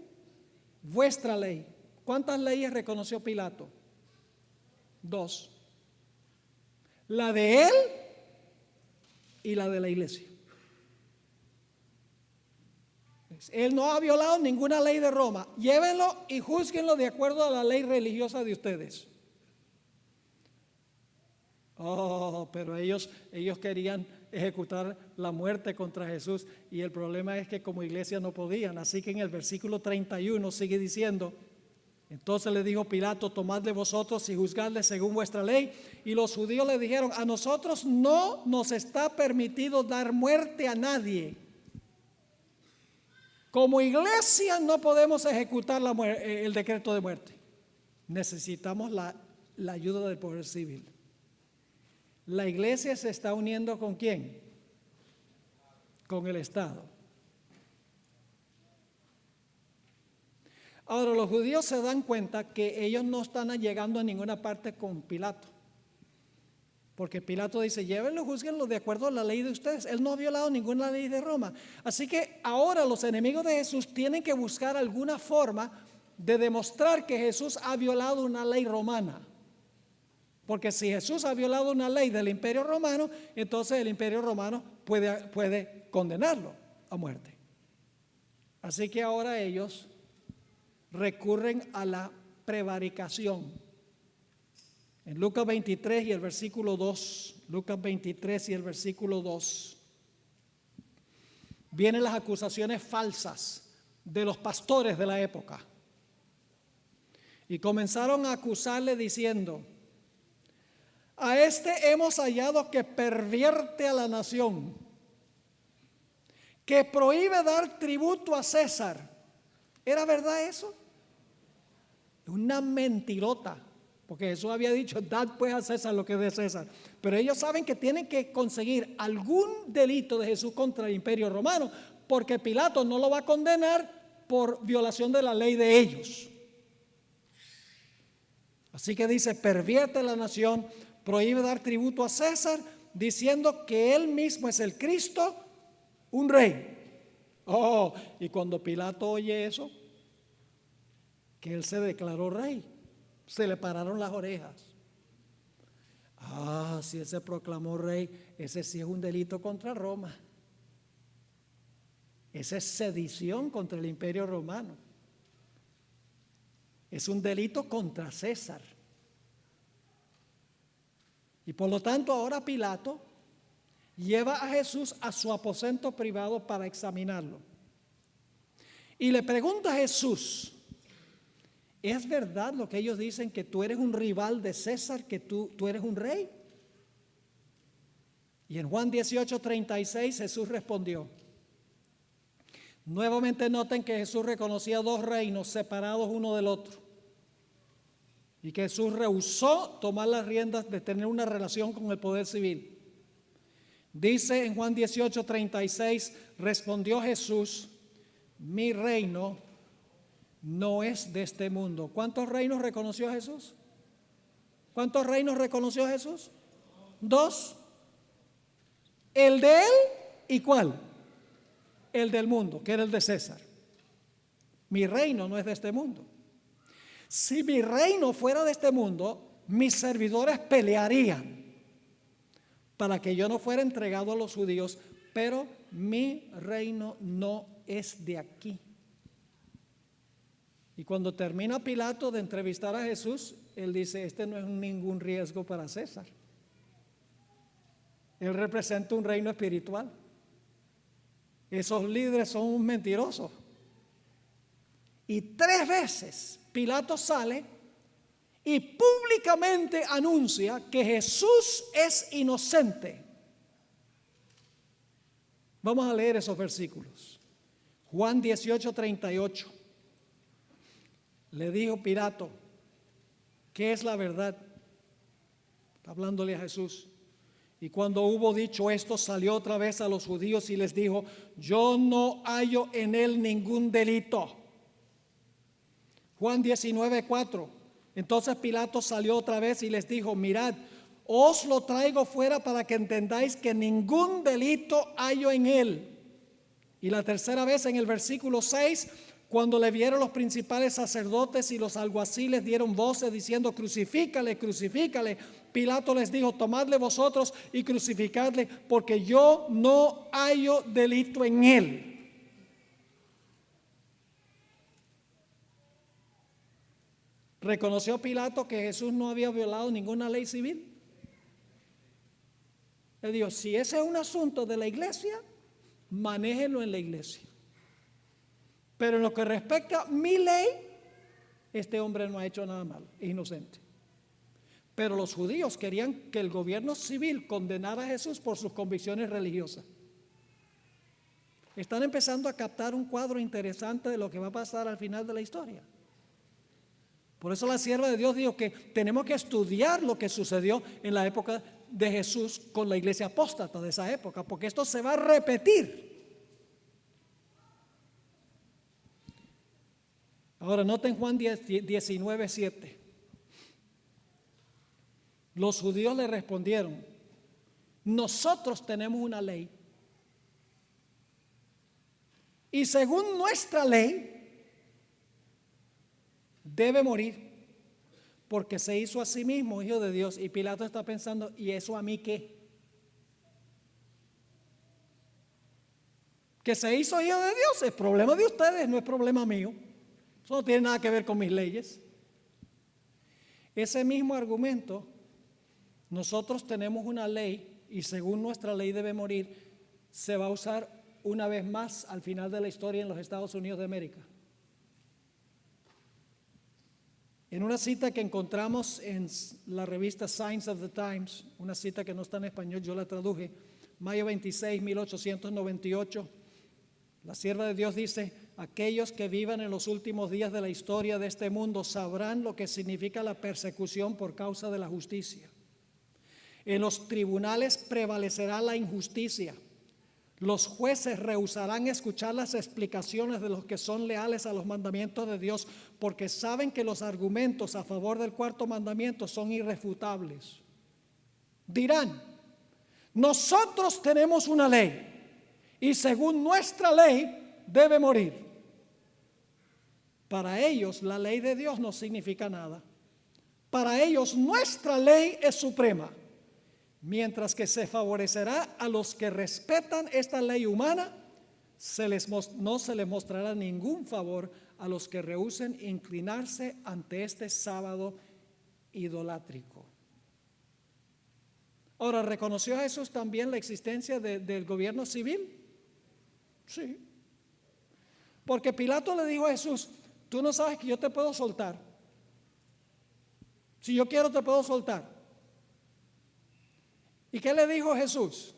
vuestra ley. ¿Cuántas leyes reconoció Pilato? 2. La de él y la de la iglesia. Él no ha violado ninguna ley de Roma. Llévenlo y júzguenlo de acuerdo a la ley religiosa de ustedes. Oh, pero ellos querían ejecutar la muerte contra Jesús y el problema es que como iglesia no podían. Así que en el versículo 31 sigue diciendo, entonces le dijo Pilato, tomadle vosotros y juzgadle según vuestra ley. Y los judíos le dijeron, a nosotros no nos está permitido dar muerte a nadie. Como iglesia no podemos ejecutar el decreto de muerte. Necesitamos la ayuda del poder civil. La iglesia se está uniendo ¿con quién? Con el Estado. Ahora los judíos se dan cuenta que ellos no están llegando a ninguna parte con Pilato. Porque Pilato dice, llévenlo, júzguenlo de acuerdo a la ley de ustedes. Él no ha violado ninguna ley de Roma. Así que ahora los enemigos de Jesús tienen que buscar alguna forma de demostrar que Jesús ha violado una ley romana. Porque si Jesús ha violado una ley del Imperio Romano, entonces el Imperio Romano puede condenarlo a muerte. Así que ahora ellos recurren a la prevaricación. En Lucas 23 y el versículo 2, Lucas 23 y el versículo 2, vienen las acusaciones falsas de los pastores de la época. Y comenzaron a acusarle diciendo: a este hemos hallado que pervierte a la nación, que prohíbe dar tributo a César. ¿Era verdad eso? Una mentirota, porque Jesús había dicho: dad pues a César lo que es de César. Pero ellos saben que tienen que conseguir algún delito de Jesús contra el Imperio Romano, porque Pilato no lo va a condenar por violación de la ley de ellos. Así que dice: pervierte la nación, prohíbe dar tributo a César, diciendo que él mismo es el Cristo, un rey. Oh, y cuando Pilato oye eso, que él se declaró rey, se le pararon las orejas. Ah, si él se proclamó rey, ese sí es un delito contra Roma. Esa es sedición contra el Imperio Romano. Es un delito contra César. Y por lo tanto ahora Pilato lleva a Jesús a su aposento privado para examinarlo. Y le pregunta a Jesús: ¿es verdad lo que ellos dicen, que tú eres un rival de César, que tú eres un rey? Y en Juan 18:36 Jesús respondió. Nuevamente noten que Jesús reconocía dos reinos separados uno del otro, y que Jesús rehusó tomar las riendas de tener una relación con el poder civil. Dice en Juan 18:36, respondió Jesús: mi reino no es de este mundo. ¿Cuántos reinos reconoció Jesús? ¿Cuántos reinos reconoció Jesús? Dos. El de él, ¿y cuál? El del mundo, que era el de César. Mi reino no es de este mundo. Si mi reino fuera de este mundo, mis servidores pelearían para que yo no fuera entregado a los judíos, pero mi reino no es de aquí. Y cuando termina Pilato de entrevistar a Jesús, él dice: este no es ningún riesgo para César. Él representa un reino espiritual. Esos líderes son un mentiroso. Y 3 veces Pilato sale y públicamente anuncia que Jesús es inocente. Vamos a leer esos versículos. Juan 18:38. Le dijo Pilato: ¿qué es la verdad? Está hablándole a Jesús. Y cuando hubo dicho esto, salió otra vez a los judíos y les dijo: yo no hallo en él ningún delito. Juan 19:4. Entonces Pilato salió otra vez y les dijo: mirad, os lo traigo fuera para que entendáis que ningún delito hallo en él. Y la tercera vez, en el versículo 6, cuando le vieron los principales sacerdotes y los alguaciles, dieron voces diciendo: crucifícale, crucifícale. Pilato les dijo: tomadle vosotros y crucificadle, porque yo no hallo delito en él. ¿Reconoció Pilato que Jesús no había violado ninguna ley civil? Él dijo: si ese es un asunto de la iglesia, manéjenlo en la iglesia. Pero en lo que respecta a mi ley, este hombre no ha hecho nada malo, es inocente. Pero los judíos querían que el gobierno civil condenara a Jesús por sus convicciones religiosas. Están empezando a captar un cuadro interesante de lo que va a pasar al final de la historia. Por eso la sierva de Dios dijo que tenemos que estudiar lo que sucedió en la época de Jesús con la iglesia apóstata de esa época, porque esto se va a repetir. Ahora noten Juan 19:7. Los judíos le respondieron: nosotros tenemos una ley, y según nuestra ley debe morir, porque se hizo a sí mismo hijo de Dios. Y Pilato está pensando, ¿y eso a mí qué? Que se hizo hijo de Dios es problema de ustedes, no es problema mío. Eso no tiene nada que ver con mis leyes. Ese mismo argumento, nosotros tenemos una ley y según nuestra ley debe morir, se va a usar una vez más al final de la historia en los Estados Unidos de América. En una cita que encontramos en la revista Signs of the Times, una cita que no está en español, yo la traduje, mayo 26, 1898, la sierva de Dios dice: aquellos que vivan en los últimos días de la historia de este mundo sabrán lo que significa la persecución por causa de la justicia. En los tribunales prevalecerá la injusticia. Los jueces rehusarán escuchar las explicaciones de los que son leales a los mandamientos de Dios, porque saben que los argumentos a favor del cuarto mandamiento son irrefutables. Dirán: nosotros tenemos una ley y según nuestra ley debe morir. Para ellos la ley de Dios no significa nada. Para ellos nuestra ley es suprema. Mientras que se favorecerá a los que respetan esta ley humana, no se les mostrará ningún favor a los que rehúsen inclinarse ante este sábado idolátrico. Ahora, ¿reconoció Jesús también la existencia del gobierno civil? Sí. Porque Pilato le dijo a Jesús: tú no sabes que yo te puedo soltar. Si yo quiero te puedo soltar. ¿Y qué le dijo Jesús?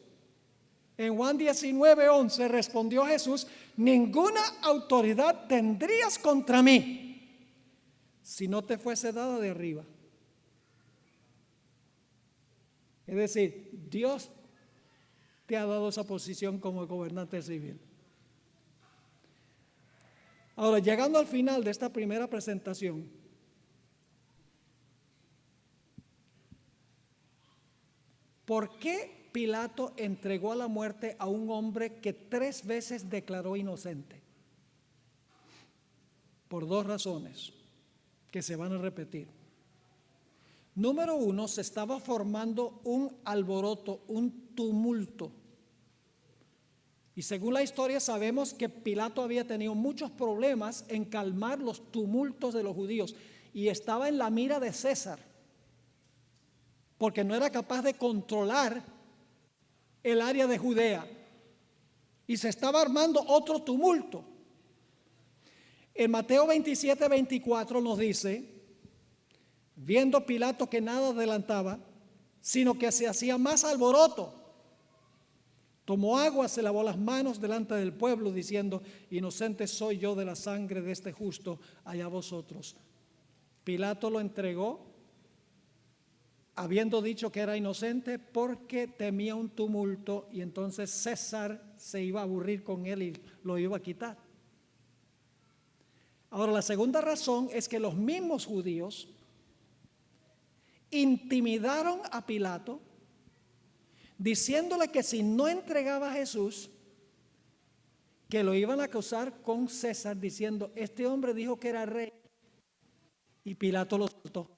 En Juan 19:11 respondió Jesús: ninguna autoridad tendrías contra mí si no te fuese dada de arriba. Es decir, Dios te ha dado esa posición como gobernante civil. Ahora, llegando al final de esta primera presentación, ¿por qué Pilato entregó a la muerte a un hombre que 3 veces declaró inocente? Por 2 razones que se van a repetir. Número 1, se estaba formando un alboroto, un tumulto. Y según la historia sabemos que Pilato había tenido muchos problemas en calmar los tumultos de los judíos y estaba en la mira de César, porque no era capaz de controlar el área de Judea y se estaba armando otro tumulto. En Mateo 27:24 nos dice: viendo Pilato que nada adelantaba, sino que se hacía más alboroto, tomó agua, se lavó las manos delante del pueblo, diciendo: inocente soy yo de la sangre de este justo, allá vosotros. Pilato lo entregó, habiendo dicho que era inocente, porque temía un tumulto, y entonces César se iba a aburrir con él y lo iba a quitar. Ahora, la segunda razón es que los mismos judíos intimidaron a Pilato, diciéndole que si no entregaba a Jesús, que lo iban a acusar con César, diciendo: este hombre dijo que era rey. Y Pilato lo soltó.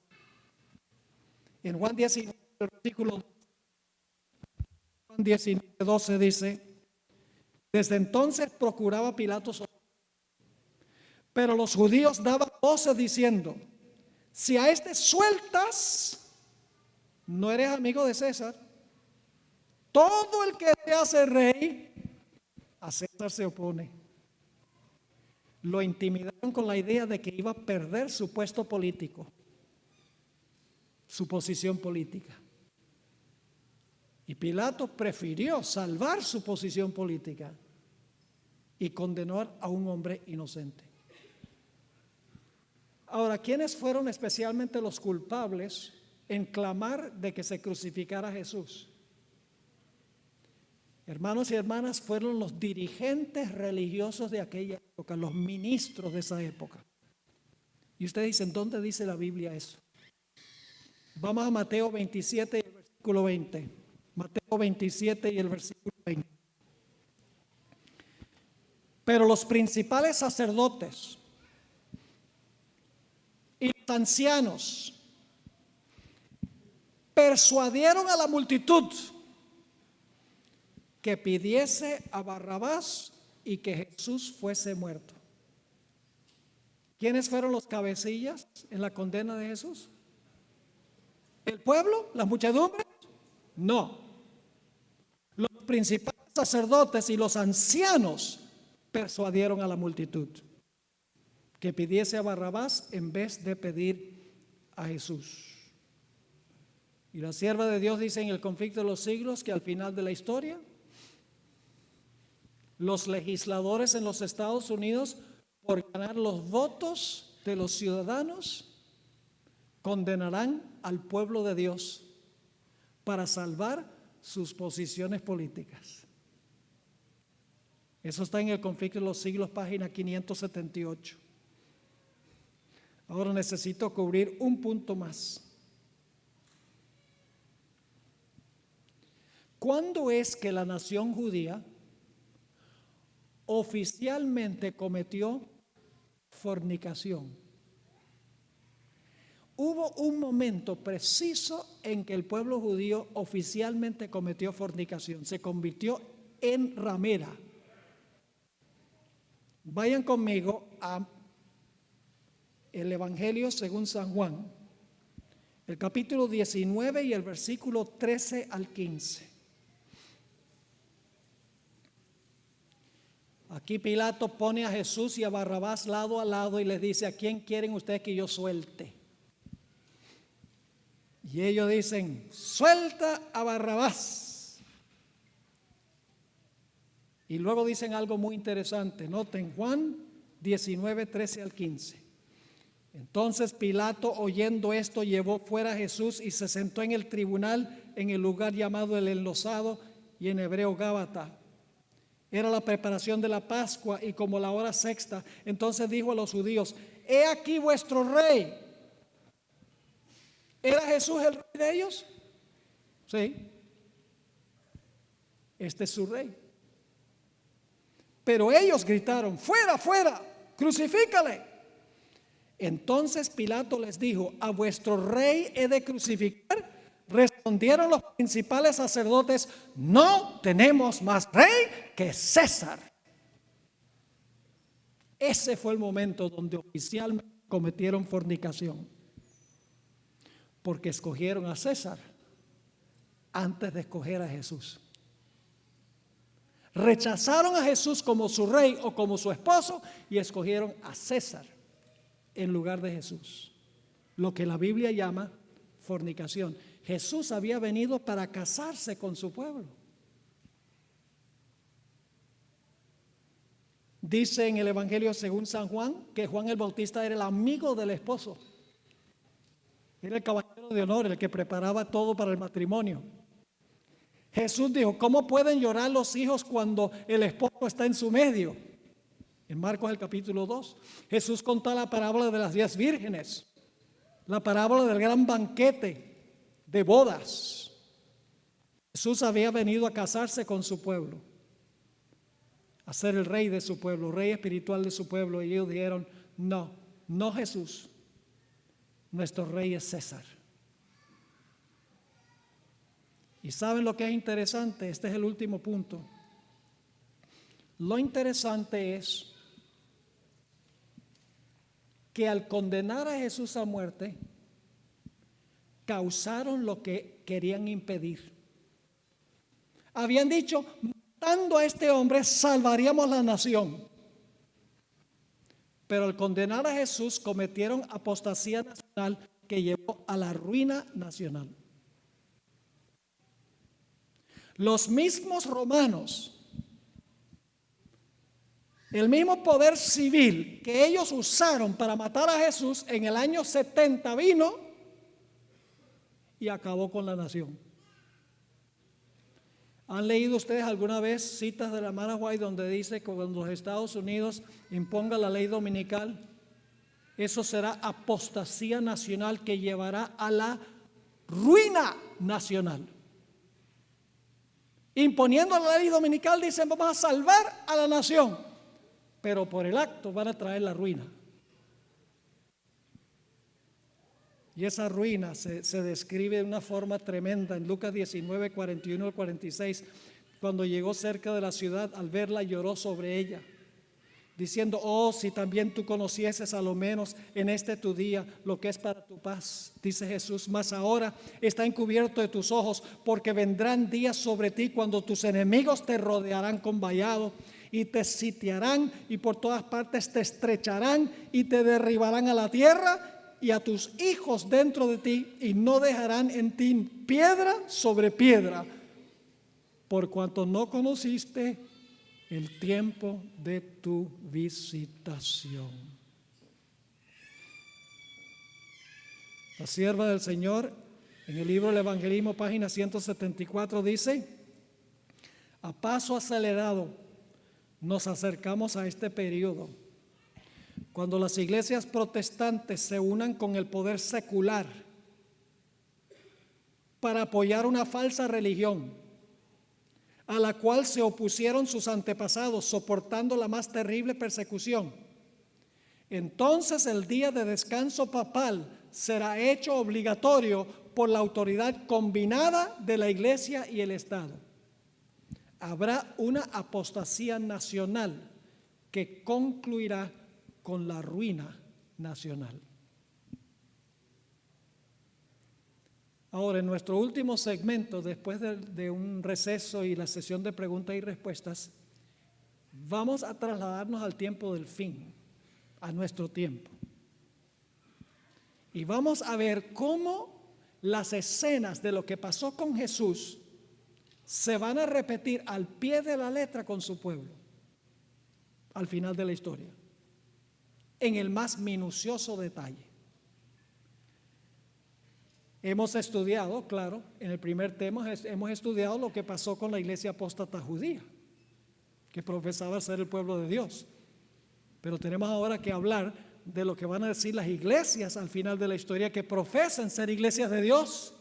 En Juan 19, versículo 12 dice: desde entonces procuraba Pilato soltarlo, pero los judíos daban voces diciendo: si a este sueltas, no eres amigo de César. Todo el que se hace rey, a César se opone. Lo intimidaron con la idea de que iba a perder su puesto político, su posición política. Y Pilato prefirió salvar su posición política y condenar a un hombre inocente. Ahora, ¿quiénes fueron especialmente los culpables en clamar de que se crucificara a Jesús? Hermanos y hermanas, fueron los dirigentes religiosos de aquella época, los ministros de esa época. Y ustedes dicen: ¿dónde dice la Biblia eso? Vamos a Mateo 27 y el versículo 20. Mateo 27 y el versículo 20. Pero los principales sacerdotes y los ancianos persuadieron a la multitud que pidiese a Barrabás y que Jesús fuese muerto. ¿Quiénes fueron los cabecillas en la condena de Jesús? ¿El pueblo? ¿Las muchedumbres? No. Los principales sacerdotes y los ancianos persuadieron a la multitud que pidiese a Barrabás en vez de pedir a Jesús. Y la sierva de Dios dice en el conflicto de los siglos que al final de la historia, los legisladores en los Estados Unidos, por ganar los votos de los ciudadanos, condenarán al pueblo de Dios para salvar sus posiciones políticas. Eso está en el conflicto de los siglos, página 578. Ahora necesito cubrir un punto más. ¿Cuándo es que la nación judía oficialmente cometió fornicación? Hubo un momento preciso en que el pueblo judío oficialmente cometió fornicación, se convirtió en ramera. Vayan conmigo a el Evangelio según San Juan, el capítulo 19 y el versículo 13 al 15. Aquí Pilato pone a Jesús y a Barrabás lado a lado y les dice: ¿a quién quieren ustedes que yo suelte? Y ellos dicen: suelta a Barrabás. Y luego dicen algo muy interesante. Noten Juan 19, 13 al 15. Entonces Pilato, oyendo esto, llevó fuera a Jesús y se sentó en el tribunal en el lugar llamado el Enlosado, y en hebreo Gábata. Era la preparación de la Pascua y como la hora sexta. Entonces dijo a los judíos: he aquí vuestro rey. ¿Era Jesús el rey de ellos? Sí. Este es su rey. Pero ellos gritaron: fuera, fuera, crucifícale. Entonces Pilato les dijo: ¿a vuestro rey he de crucificar? Respondieron los principales sacerdotes: no tenemos más rey que César. Ese fue el momento donde oficialmente cometieron fornicación, porque escogieron a César antes de escoger a Jesús. Rechazaron a Jesús como su rey o como su esposo y escogieron a César en lugar de Jesús, lo que la Biblia llama fornicación. Jesús había venido para casarse con su pueblo. Dice en el Evangelio según San Juan que Juan el Bautista era el amigo del esposo. Era el caballero de honor, el que preparaba todo para el matrimonio. Jesús dijo: ¿cómo pueden llorar los hijos cuando el esposo está en su medio? En Marcos el capítulo 2, Jesús contó la parábola de las 10 vírgenes, la parábola del gran banquete de bodas. Jesús había venido a casarse con su pueblo, a ser el rey de su pueblo, rey espiritual de su pueblo. Y ellos dijeron: no, no Jesús, nuestro rey es César. ¿Y saben lo que es interesante? Este es el último punto. Lo interesante es que al condenar a Jesús a muerte, causaron lo que querían impedir. Habían dicho: matando a este hombre salvaríamos la nación. Pero al condenar a Jesús cometieron apostasía nacional que llevó a la ruina nacional. Los mismos romanos, el mismo poder civil que ellos usaron para matar a Jesús en el año 70 vino y acabó con la nación. ¿Han leído ustedes alguna vez citas de la hermana White donde dice que cuando los Estados Unidos imponga la ley dominical, eso será apostasía nacional que llevará a la ruina nacional? Imponiendo la ley dominical dicen: vamos a salvar a la nación, pero por el acto van a traer la ruina. Y esa ruina se describe de una forma tremenda en Lucas 19, 41 al 46. Cuando llegó cerca de la ciudad, al verla lloró sobre ella, diciendo: oh, si también tú conocieses a lo menos en este tu día lo que es para tu paz. Dice Jesús: mas ahora está encubierto de tus ojos, porque vendrán días sobre ti cuando tus enemigos te rodearán con vallado y te sitiarán y por todas partes te estrecharán y te derribarán a la tierra y a tus hijos dentro de ti, y no dejarán en ti piedra sobre piedra, por cuanto no conociste el tiempo de tu visitación. La sierva del Señor, en el libro del Evangelismo, página 174, dice: a paso acelerado nos acercamos a este periodo, cuando las iglesias protestantes se unan con el poder secular para apoyar una falsa religión, a la cual se opusieron sus antepasados, soportando la más terrible persecución. Entonces el día de descanso papal será hecho obligatorio por la autoridad combinada de la Iglesia y el Estado. Habrá una apostasía nacional que concluirá con la ruina nacional. Ahora, en nuestro último segmento, después de un receso y la sesión de preguntas y respuestas, vamos a trasladarnos al tiempo del fin, a nuestro tiempo. Y vamos a ver cómo las escenas de lo que pasó con Jesús se van a repetir al pie de la letra con su pueblo, al final de la historia, en el más minucioso detalle. Hemos estudiado, claro, en el primer tema hemos estudiado lo que pasó con la iglesia apóstata judía, que profesaba ser el pueblo de Dios. Pero tenemos ahora que hablar de lo que van a decir las iglesias al final de la historia, que profesan ser iglesias de Dios,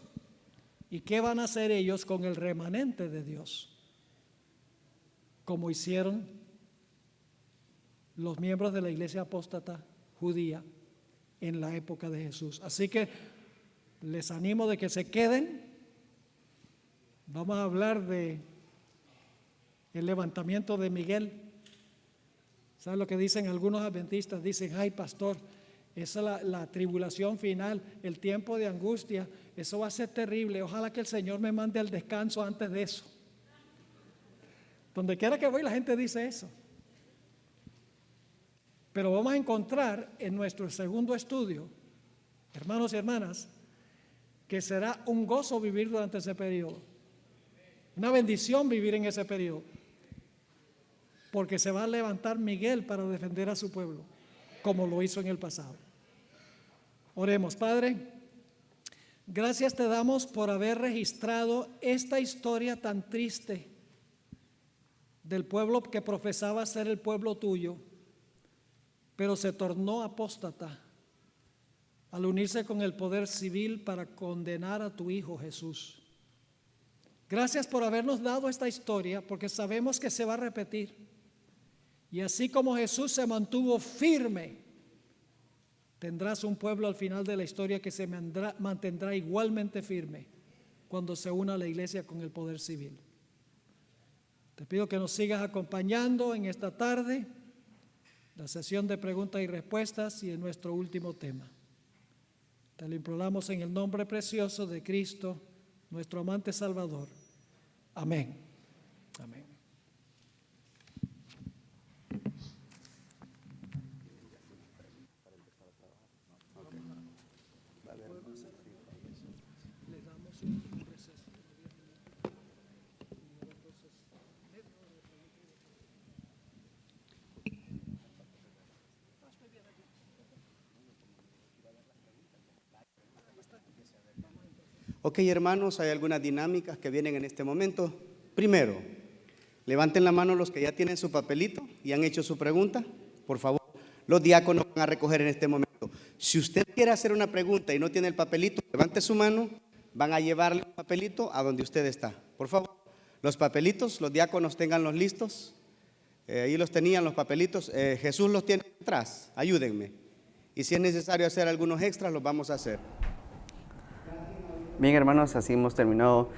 y qué van a hacer ellos con el remanente de Dios, como hicieron los miembros de la iglesia apóstata judía en la época de Jesús. Así que les animo de que se queden. Vamos a hablar de el levantamiento de Miguel. ¿Saben lo que dicen algunos adventistas? Dicen: ay, pastor, esa es la tribulación final, el tiempo de angustia, eso va a ser terrible, ojalá que el Señor me mande al descanso antes de eso. Donde quiera que voy la gente dice eso. Pero vamos a encontrar en nuestro segundo estudio, hermanos y hermanas, que será un gozo vivir durante ese periodo, una bendición vivir en ese periodo, porque se va a levantar Miguel para defender a su pueblo, como lo hizo en el pasado. Oremos. Padre, gracias te damos por haber registrado esta historia tan triste del pueblo que profesaba ser el pueblo tuyo, pero se tornó apóstata al unirse con el poder civil para condenar a tu Hijo Jesús. Gracias por habernos dado esta historia, porque sabemos que se va a repetir. Y así como Jesús se mantuvo firme, tendrás un pueblo al final de la historia que se mantendrá igualmente firme cuando se una a la iglesia con el poder civil. Te pido que nos sigas acompañando en esta tarde, la sesión de preguntas y respuestas y en nuestro último tema. Te lo imploramos en el nombre precioso de Cristo, nuestro amante Salvador. Amén. Amén. Ok, hermanos, hay algunas dinámicas que vienen en este momento. Primero, levanten la mano los que ya tienen su papelito y han hecho su pregunta. Por favor, los diáconos van a recoger en este momento. Si usted quiere hacer una pregunta y no tiene el papelito, levante su mano, van a llevarle un papelito a donde usted está. Por favor, los papelitos, los diáconos tenganlos listos. Ahí los tenían los papelitos. Jesús los tiene atrás, ayúdenme. Y si es necesario hacer algunos extras, los vamos a hacer. Bien, hermanos, así hemos terminado,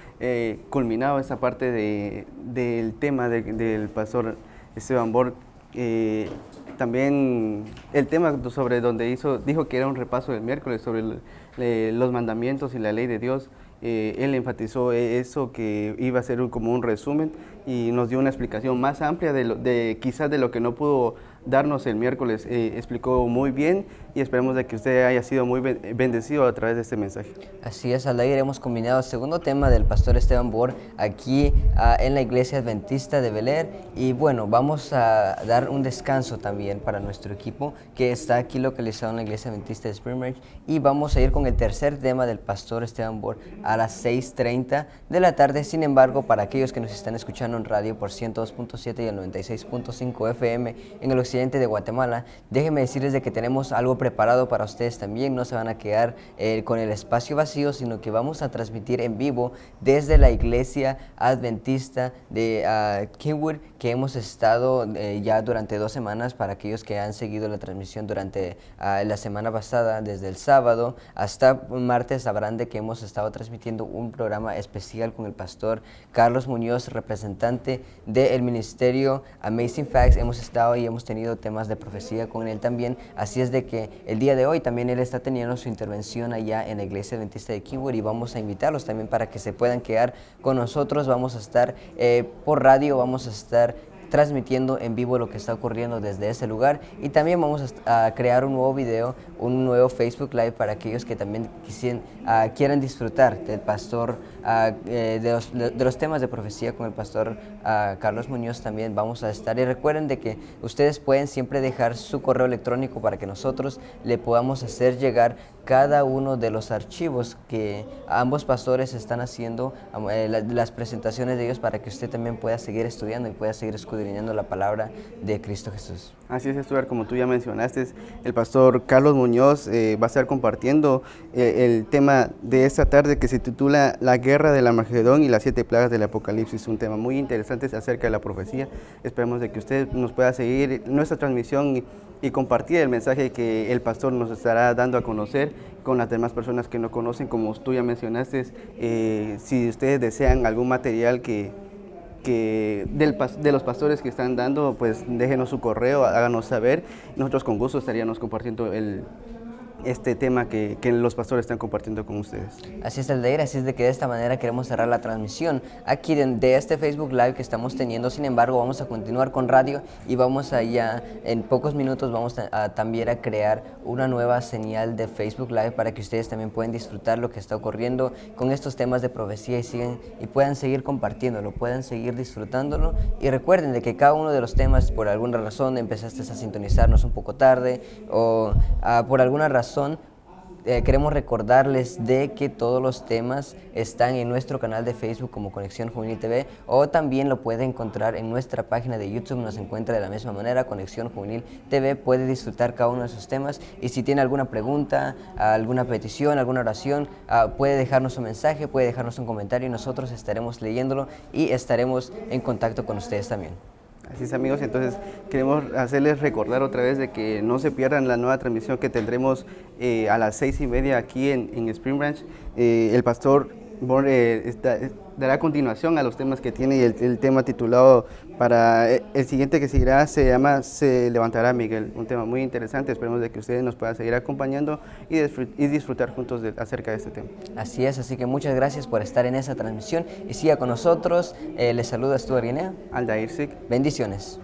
culminado esta parte del tema del pastor Esteban Borg. También el tema sobre donde dijo que era un repaso del miércoles sobre los mandamientos y la ley de Dios. Él enfatizó eso, que iba a ser como un resumen, y nos dio una explicación más amplia quizás de lo que no pudo darnos el miércoles. Explicó muy bien, y esperemos de que usted haya sido muy bendecido a través de este mensaje. Así es, Aldair, hemos combinado el segundo tema del pastor Esteban Borg aquí en la Iglesia Adventista de Bel-Air, y bueno, vamos a dar un descanso también para nuestro equipo que está aquí localizado en la Iglesia Adventista de Spring Branch, y vamos a ir con el tercer tema del pastor Esteban Borg a las 6:30 de la tarde. Sin embargo, para aquellos que nos están escuchando en radio por 102.7 y el 96.5 FM en el occidente de Guatemala, déjenme decirles de que tenemos algo preparado para ustedes también. No se van a quedar con el espacio vacío, sino que vamos a transmitir en vivo desde la Iglesia Adventista de Kingwood, que hemos estado ya durante 2 semanas. Para aquellos que han seguido la transmisión durante la semana pasada, desde el sábado hasta martes, sabrán de que hemos estado transmitiendo un programa especial con el pastor Carlos Muñoz, representante del ministerio Amazing Facts. Hemos estado y hemos tenido temas de profecía con él también, así es de que el día de hoy también él está teniendo su intervención allá en la Iglesia Adventista de Kingwood, y vamos a invitarlos también para que se puedan quedar con nosotros. Vamos a estar por radio, vamos a estar transmitiendo en vivo lo que está ocurriendo desde ese lugar, y también vamos a crear un nuevo video, un nuevo Facebook Live para aquellos que también quieran disfrutar del pastor, de los temas de profecía con el pastor Carlos Muñoz. También vamos a estar, y recuerden de que ustedes pueden siempre dejar su correo electrónico para que nosotros le podamos hacer llegar cada uno de los archivos que ambos pastores están haciendo, las presentaciones de ellos, para que usted también pueda seguir estudiando y pueda seguir escudriñando la palabra de Cristo Jesús. Así es, Stuart, como tú ya mencionaste, el pastor Carlos Muñoz va a estar compartiendo el tema de esta tarde, que se titula La guerra del Armagedón y las 7 plagas del Apocalipsis. Un tema muy interesante acerca de la profecía. Esperemos de que usted nos pueda seguir nuestra transmisión y compartir el mensaje que el pastor nos estará dando a conocer con las demás personas que no conocen. Como tú ya mencionaste, si ustedes desean algún material de los pastores que están dando, pues déjenos su correo, háganos saber. Nosotros con gusto estaríamos compartiendo este tema que los pastores están compartiendo con ustedes. Así es, Aldair, así es de que de esta manera queremos cerrar la transmisión aquí de este Facebook Live que estamos teniendo. Sin embargo, vamos a continuar con radio, y vamos allá en pocos minutos vamos también a crear una nueva señal de Facebook Live para que ustedes también puedan disfrutar lo que está ocurriendo con estos temas de profecía, y puedan seguir compartiéndolo, puedan seguir disfrutándolo. Y recuerden de que cada uno de los temas, por alguna razón empezaste a sintonizarnos un poco tarde, o por alguna razón queremos recordarles de que todos los temas están en nuestro canal de Facebook como Conexión Juvenil TV, o también lo puede encontrar en nuestra página de YouTube. Nos encuentra de la misma manera, Conexión Juvenil TV. Puede disfrutar cada uno de esos temas, y si tiene alguna pregunta, alguna petición, alguna oración, puede dejarnos un mensaje, puede dejarnos un comentario, y nosotros estaremos leyéndolo y estaremos en contacto con ustedes también. Así es, amigos, entonces queremos hacerles recordar otra vez de que no se pierdan la nueva transmisión que tendremos a las 6:30 aquí en Spring Branch. El pastor Borg dará continuación a los temas que tiene, y el tema titulado para el siguiente que seguirá se llama Se levantará Miguel, un tema muy interesante. Esperemos de que ustedes nos puedan seguir acompañando y disfrutar juntos acerca de este tema. Así es, así que muchas gracias por estar en esa transmisión, y siga con nosotros. Les saluda Stuart Guinea. Aldair Sig. Bendiciones.